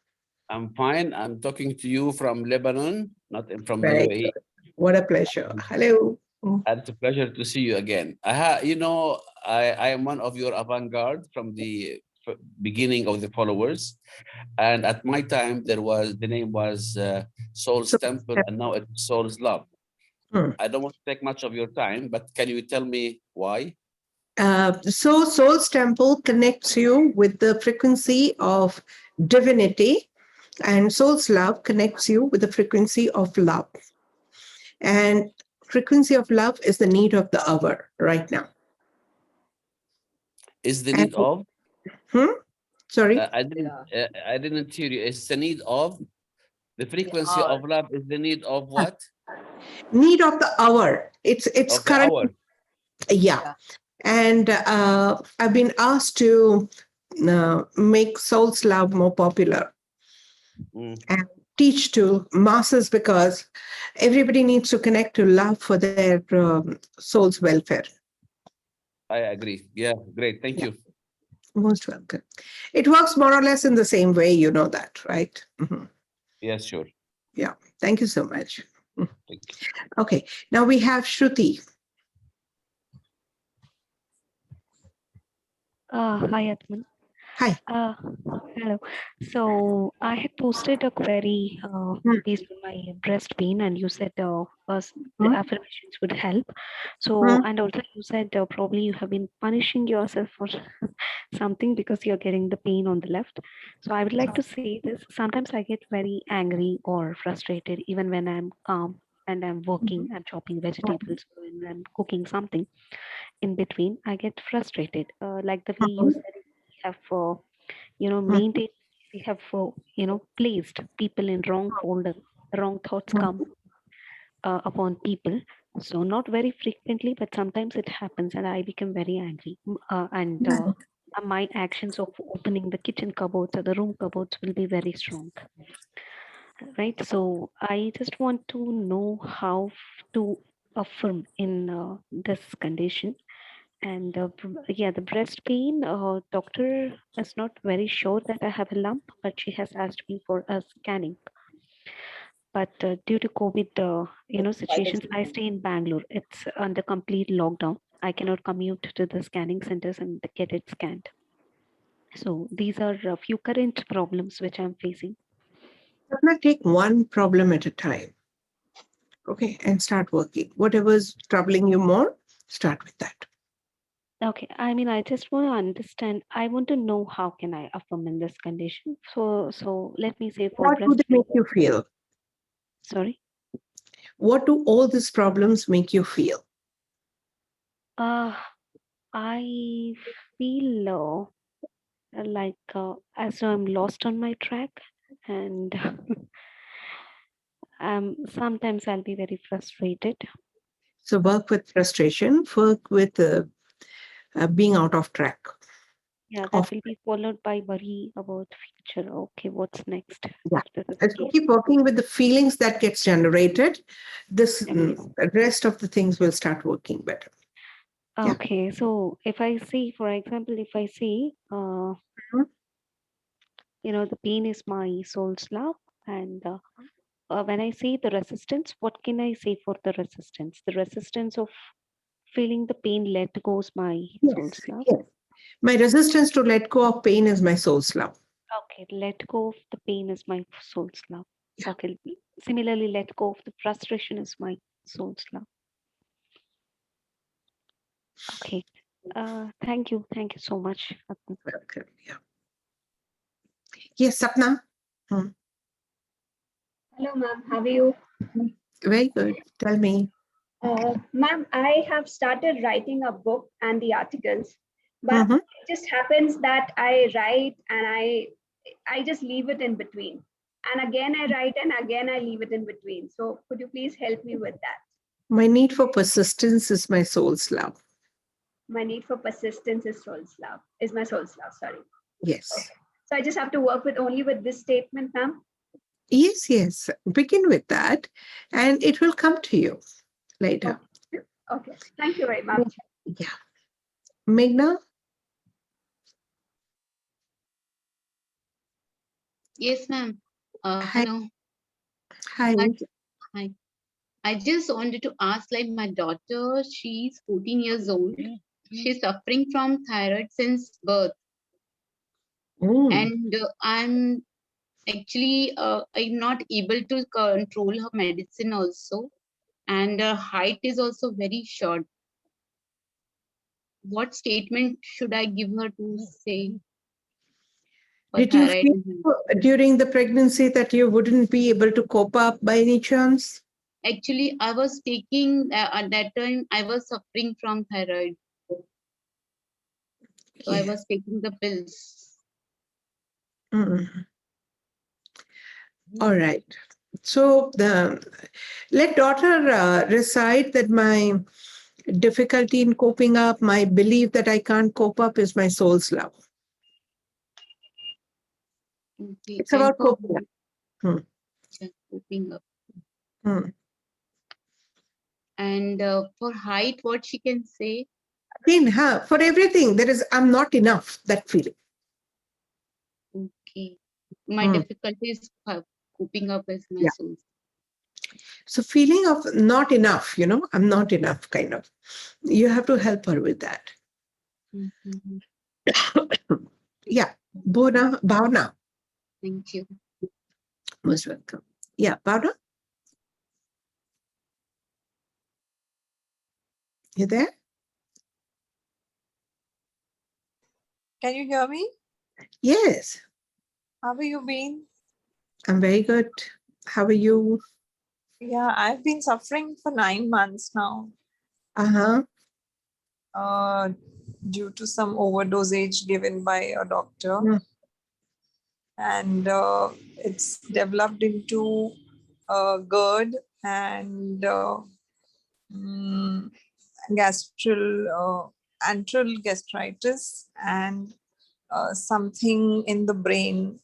I'm fine. I'm talking to you from Lebanon, not from the Very UAE. good. What a pleasure. Hello. And it's a pleasure to see you again. I am one of your avant-garde from the beginning of the followers. And at my time, the name was Soul's Temple, and now it's Soul's Love. I don't want to take much of your time, but can you tell me why? So Soul's Temple connects you with the frequency of divinity And soul's love connects you with the frequency of love. And frequency of love is the need of the hour right now. Is the And, need of? Sorry? I didn't hear you. It's the need of? The frequency of love is the need of what? Need of the hour. It's Of the current. hour. Yeah. And I've been asked to make soul's love more popular and teach to masses, because everybody needs to connect to love for their soul's welfare. I agree. Yeah, great. Thank you. Most welcome. It works more or less in the same way, you know that, right? Mm-hmm. Yes, sure. Yeah. Thank you so much. Thank you. Okay. Now we have Shruti. Hi, Aatmn. Hi. Hello. So I had posted a query based on my breast pain, and you said the affirmations would help. So, and also you said probably you have been punishing yourself for something because you're getting the pain on the left. So I would like to say this. Sometimes I get very angry or frustrated, even when I'm calm and I'm working, I'm chopping vegetables, or when I'm cooking something. In between, I get frustrated. Like the way you said, we have maintained, we have placed people in wrong folder. Wrong thoughts come upon people. So not very frequently, but sometimes it happens, and I become very angry. And my actions of opening the kitchen cupboards or the room cupboards will be very strong. Right. So I just want to know how to affirm in this condition. And yeah, the breast pain, doctor is not very sure that I have a lump, but she has asked me for a scanning. But due to COVID, situations, I stay in Bangalore. It's under complete lockdown. I cannot commute to the scanning centers and get it scanned. So these are a few current problems which I'm facing. I'm going to take one problem at a time. Okay, and start working. Whatever's troubling you more, start with that. Okay, I mean, I just want to understand. I want to know how can I affirm in this condition. So let me say for What do they make you feel? Sorry. What do all these problems make you feel? I feel like as though I'm lost on my track, and sometimes I'll be very frustrated. So work with frustration, work with being out of track. Yeah, that will be followed by worry about future. Okay, what's next? Yeah. So keep working with the feelings that gets generated. This rest of the things will start working better. Okay, so if I see, for example, if I see, the pain is my soul's love, and when I say the resistance, what can I say for the resistance? The resistance of feeling the pain let go is my soul's love. Yes. My resistance to let go of pain is my soul's love. Okay, let go of the pain is my soul's love. Okay, similarly, let go of the frustration is my soul's love. Okay, thank you so much. Welcome. Yeah. Yes, Sapna. Hello, ma'am. How are you? Very good. Tell me. Ma'am, I have started writing a book and the articles, but it just happens that I write and I just leave it in between. And again, I write and again, I leave it in between. So could you please help me with that? My need for persistence is my soul's love. My need for persistence is my soul's love. Sorry. Yes. Okay. So I just have to work only with this statement, ma'am? Yes. Begin with that and it will come to you later. Okay. Thank you very much. Yeah. Meghna? Yes, ma'am. Hello. Hi. Hi. I just wanted to ask, like, my daughter, she's 14 years old. She's suffering from thyroid since birth. And I'm not able to control her medicine also. And her height is also very short. What statement should I give her to say? Did you thyroid feel disease. during the pregnancy that you wouldn't be able to cope up by any chance? Actually, I was taking at that time. I was suffering from thyroid, so I Yeah. was taking the pills. Mm. All right. So let daughter recite that my difficulty in coping up, my belief that I can't cope up is my soul's love. Okay, It's and about for coping up. Hmm. coping up. Hmm. And for height, what she can say? For everything, I'm not enough, that feeling. Okay, my Hmm. difficulty is coping up as my Yeah. soul. So feeling of not enough, I'm not enough kind of. You have to help her with that. Mm-hmm. Yeah. Bhavna. Thank you. Most welcome. Yeah, Bhavna? You there? Can you hear me? Yes. How have you been? I'm very good. How are you? Yeah, I've been suffering for 9 months now. Uh-huh. Due to some overdosage given by a doctor. Mm. And it's developed into GERD and antral gastritis, and something in the brain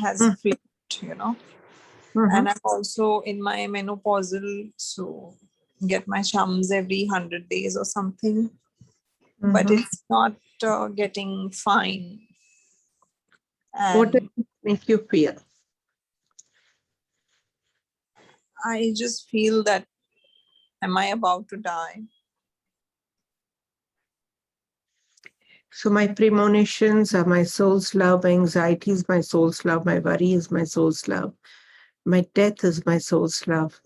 has flipped, And I'm also in my menopausal, so get my shams every 100 days or something. But it's not getting fine. What does And it make you feel? I just feel that, am I about to die? So my premonitions are my soul's love, my anxiety is my soul's love, my worry is my soul's love, my death is my soul's love.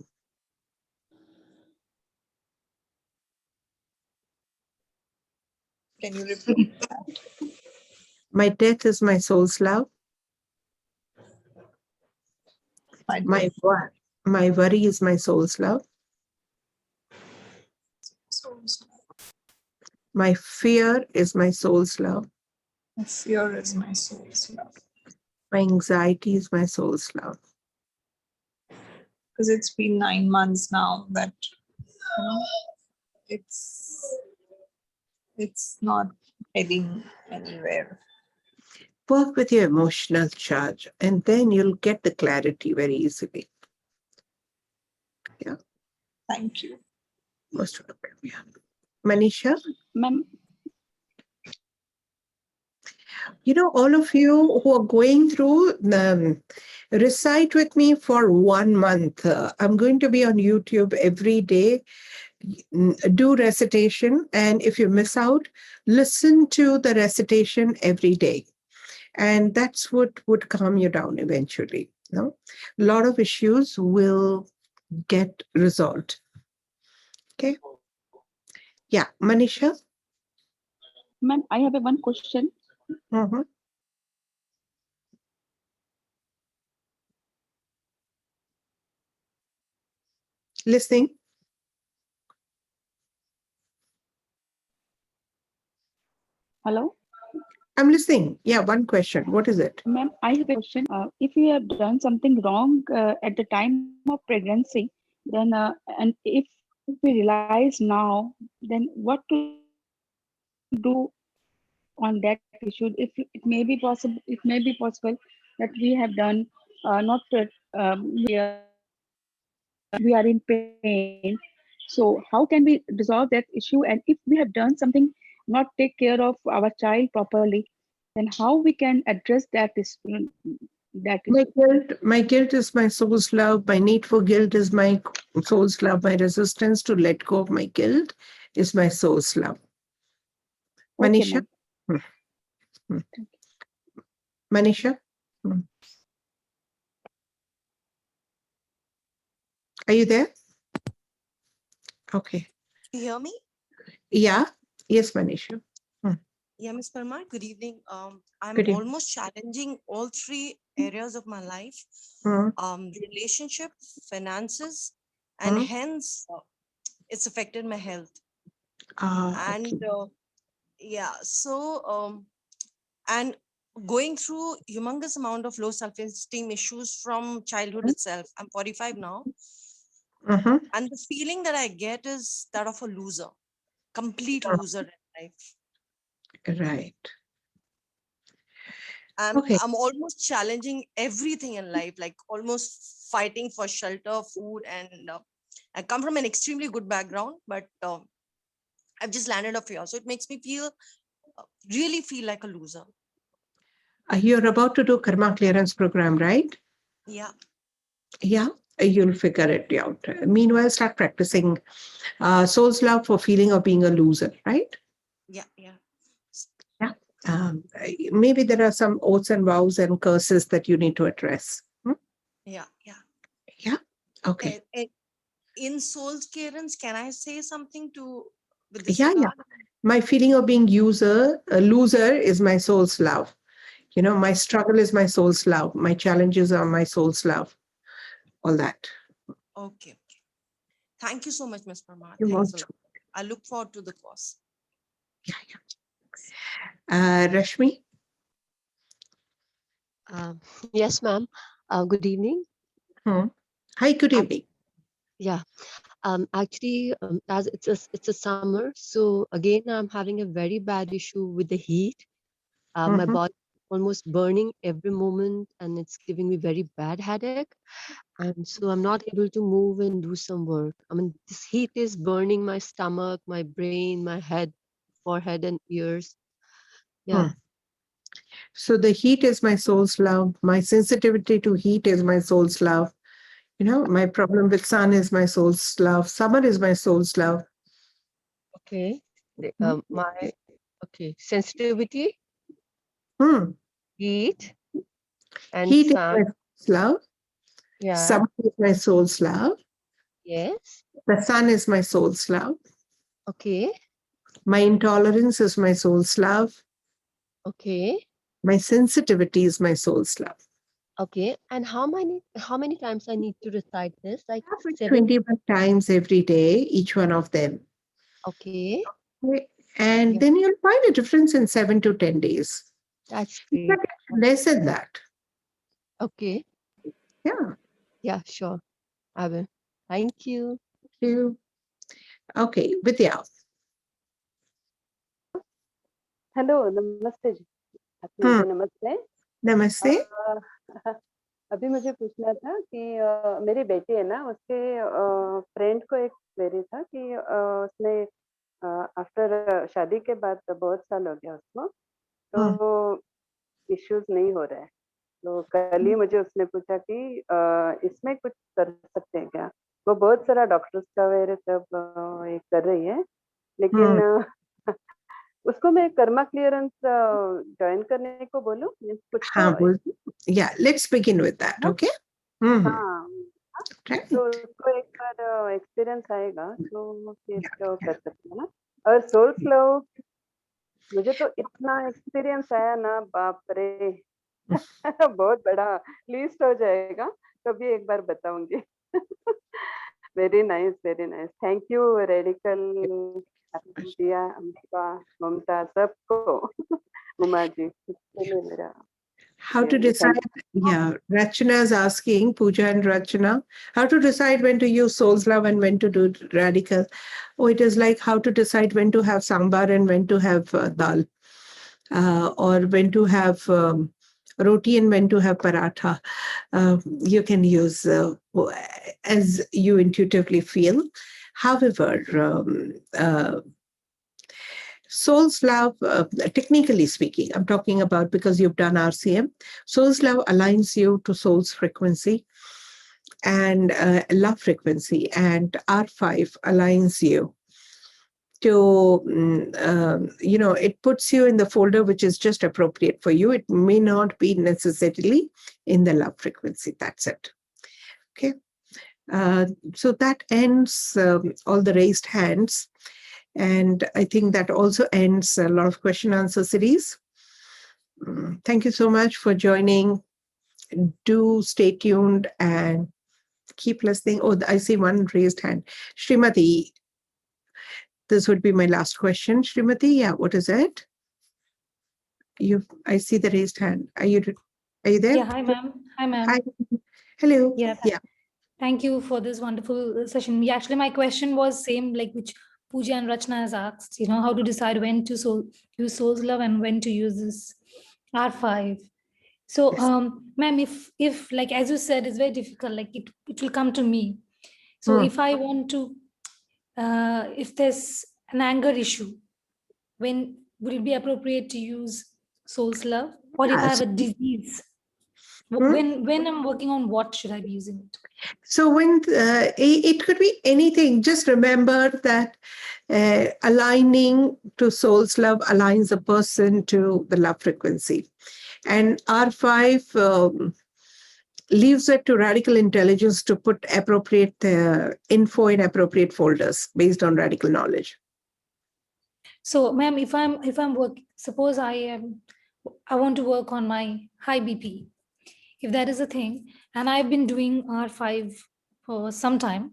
Can you repeat that? My death is my soul's love. My worry is my soul's love. My fear is my soul's love. My fear is my soul's love. My anxiety is my soul's love. Because it's been 9 months now that it's not heading anywhere. Work with your emotional charge, and then you'll get the clarity very easily. Yeah. Thank you. Most welcome. Yeah. Manisha? Ma'am. All of you who are going through, recite with me for 1 month. I'm going to be on YouTube every day. Do recitation, and if you miss out, listen to the recitation every day. And that's what would calm you down eventually. A lot of issues will get resolved. Okay. Yeah, Manisha? Ma'am, I have one question. Mm-hmm. Listening. Hello? I'm listening. Yeah, one question. What is it? Ma'am, I have a question. If we have done something wrong at the time of pregnancy, then and if we realize now, then what to do on that issue? If it may be possible, that we have done not we are in pain. So how can we resolve that issue? And if we have done something, not take care of our child properly, then how we can address that issue? My guilt is my soul's love. My need for guilt is my soul's love. My resistance to let go of my guilt is my soul's love. Okay, Manisha? Manisha? Are you there? Okay. You hear me? Yeah. Yes, Manisha. Yeah, Ms. Parmar, good evening. I'm Good evening. almost challenging all three areas of my life, Hmm. relationship, finances, and Hmm. hence it's affected my health. Okay. And yeah, so and going through humongous amount of low self-esteem issues from childhood itself. I'm 45 now, Mm-hmm. and the feeling that I get is that of a loser, complete loser in life. Right. I'm Okay. I'm almost challenging everything in life, like almost fighting for shelter, food, and I come from an extremely good background, but I've just landed up here, so it makes me feel really feel like a loser. You're about to do karma clearance program, right? Yeah. Yeah. You'll figure it out. Meanwhile, start practicing soul's love for feeling of being a loser, right? Yeah. Yeah. Yeah. Maybe there are some oaths and vows and curses that you need to address. Yeah. Yeah. Yeah. Okay. In soul's clearance, can I say something to with this Yeah. regard? My feeling of being a loser is my soul's love. My struggle is my soul's love. My challenges are my soul's love. All that. Okay. Thank you so much, Ms. Parmar. You're Thanks a most lot. I look forward to the course. Rashmi? Yes, ma'am. Good evening. Hi, good evening. Yeah. Actually, as it's a summer, so again, I'm having a very bad issue with the heat. My body almost burning every moment, and it's giving me very bad headache. And so I'm not able to move and do some work. I mean, this heat is burning my stomach, my brain, my head, forehead, and ears. Yeah. So the heat is my soul's love. My sensitivity to heat is my soul's love. My problem with sun is my soul's love. Summer is my soul's love. Okay. Sensitivity, heat, and Heat is sun. my soul's love. Yeah. Summer is my soul's love. Yes. The sun is my soul's love. Okay. My intolerance is my soul's love. Okay. My sensitivity is my soul's love. Okay. And how many times I need to recite this? Like 21 times every day, each one of them. Okay. And then you'll find a difference in 7 to 10 days. That's In great. fact, less than that. Okay. Yeah. Yeah, sure. I will. Thank you. Thank you. Okay, Vidya. Hello नमस्ते जी आत्मा जी नमस्ते Namaste. अभी मुझे पूछना था कि मेरी बेटी है ना उसके फ्रेंड को एक क्वेरी था कि उसने आफ्टर शादी के बाद बहुत साल हो गया उसको तो इश्यूज नहीं हो रहे हैं तो कल ही मुझे उसने पूछा कि इसमें कुछ कर सकते हैं क्या वो बहुत सारा डॉक्टर्स का वेरे सब ये कर रही है लेकिन उसको मैं कर्मा क्लियरेंस ज्वाइन करने को बोलूं कुछ तो Yeah, let's begin with that, okay? हाँ तो उसको एक बार एक्सपीरियंस आएगा तो फिर तो कर सकते हैं ना और सोल फ्लो मुझे तो इतना एक्सपीरियंस आया ना बाप रे बहुत बड़ा लिस्ट हो जाएगा कभी एक बार बताऊंगी very nice thank you radical दिया अम्बिका ममता सबको उमा जी मेरा How to decide? Yeah, Rachana is asking, Pooja and Rachana, how to decide when to use soul's love and when to do radical? Oh, it is like how to decide when to have sambar and when to have dal, or when to have roti and when to have paratha. You can use as you intuitively feel. However, soul's love, technically speaking, I'm talking about because you've done RCM, soul's love aligns you to soul's frequency and love frequency, and R5 aligns you to, it puts you in the folder which is just appropriate for you. It may not be necessarily in the love frequency. That's it. Okay. So that ends all the raised hands. And I think that also ends a lot of question answer series. Thank you so much for joining. Do stay tuned and keep listening. Oh, I see one raised hand. Srimati, this would be my last question. Srimati, yeah, what is it? I see the raised hand. Are you there? Yeah, hi, ma'am. Hi, ma'am. Hi. Hello. Yeah. Yeah. Thank you for this wonderful session. Yeah, actually, my question was same like which Pooja and Rachna has asked, how to decide when to use soul's love and when to use this R5. So, ma'am, if like, as you said, it's very difficult, like it will come to me. So if I want to, if there's an anger issue, when would it be appropriate to use soul's love? Or if I have a disease, when I'm working on what should I be using it? So when it could be anything, just remember that aligning to soul's love aligns a person to the love frequency. And R5 leaves it to radical intelligence to put appropriate info in appropriate folders based on radical knowledge. So, ma'am, if I'm working, suppose I want to work on my high BP, if that is a thing, and I've been doing R5 for some time.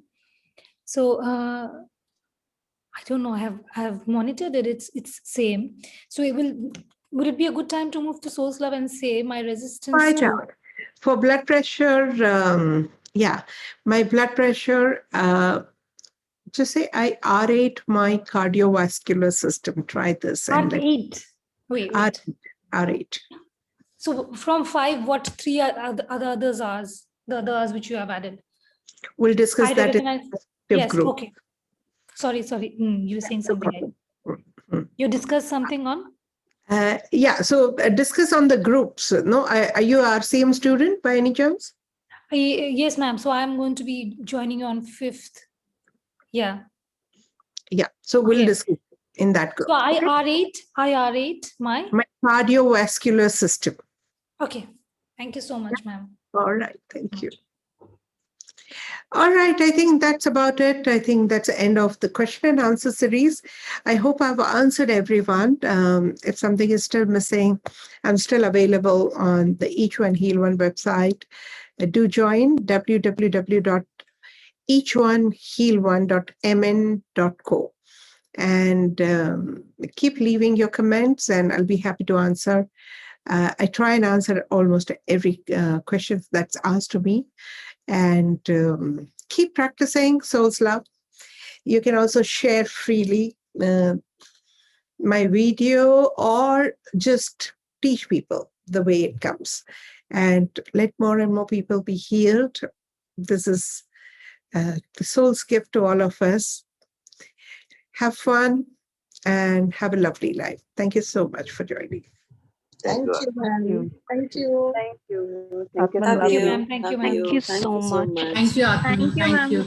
So I don't know. I have monitored it. It's same. So would it be a good time to move to soul's love and say my resistance Find to out. For blood pressure, yeah, my blood pressure. Just say I R8 my cardiovascular system. Try this. R8. Wait. R8. So from 5, what 3 are the others are? The others which you have added. We'll discuss that in yes. group. Okay. Sorry. You were saying something. You discussed something on? Yeah. So discuss on the groups. No, are you a RCM student by any chance? Yes, ma'am. So I'm going to be joining you on 5th. Yeah. Yeah. So we'll discuss in that group. So I R8 my cardiovascular system. Okay. Thank you so much, ma'am. All right. Thank you. All right. I think that's about it. I think that's the end of the question and answer series. I hope I've answered everyone. If something is still missing, I'm still available on the Each One Heal One website. Do join www.eachoneheal1.mn.co and keep leaving your comments and I'll be happy to answer. I try and answer almost every question that's asked to me. And keep practicing soul's love. You can also share freely my video or just teach people the way it comes and let more and more people be healed. This is the soul's gift to all of us. Have fun and have a lovely life. Thank you so much for joining. Thank you, ma'am. Thank you. Thank you. Thank you, ma'am. Thank you, ma'am. Thank you so much. Thank you, Aatman. Thank you, Thank ma'am. you.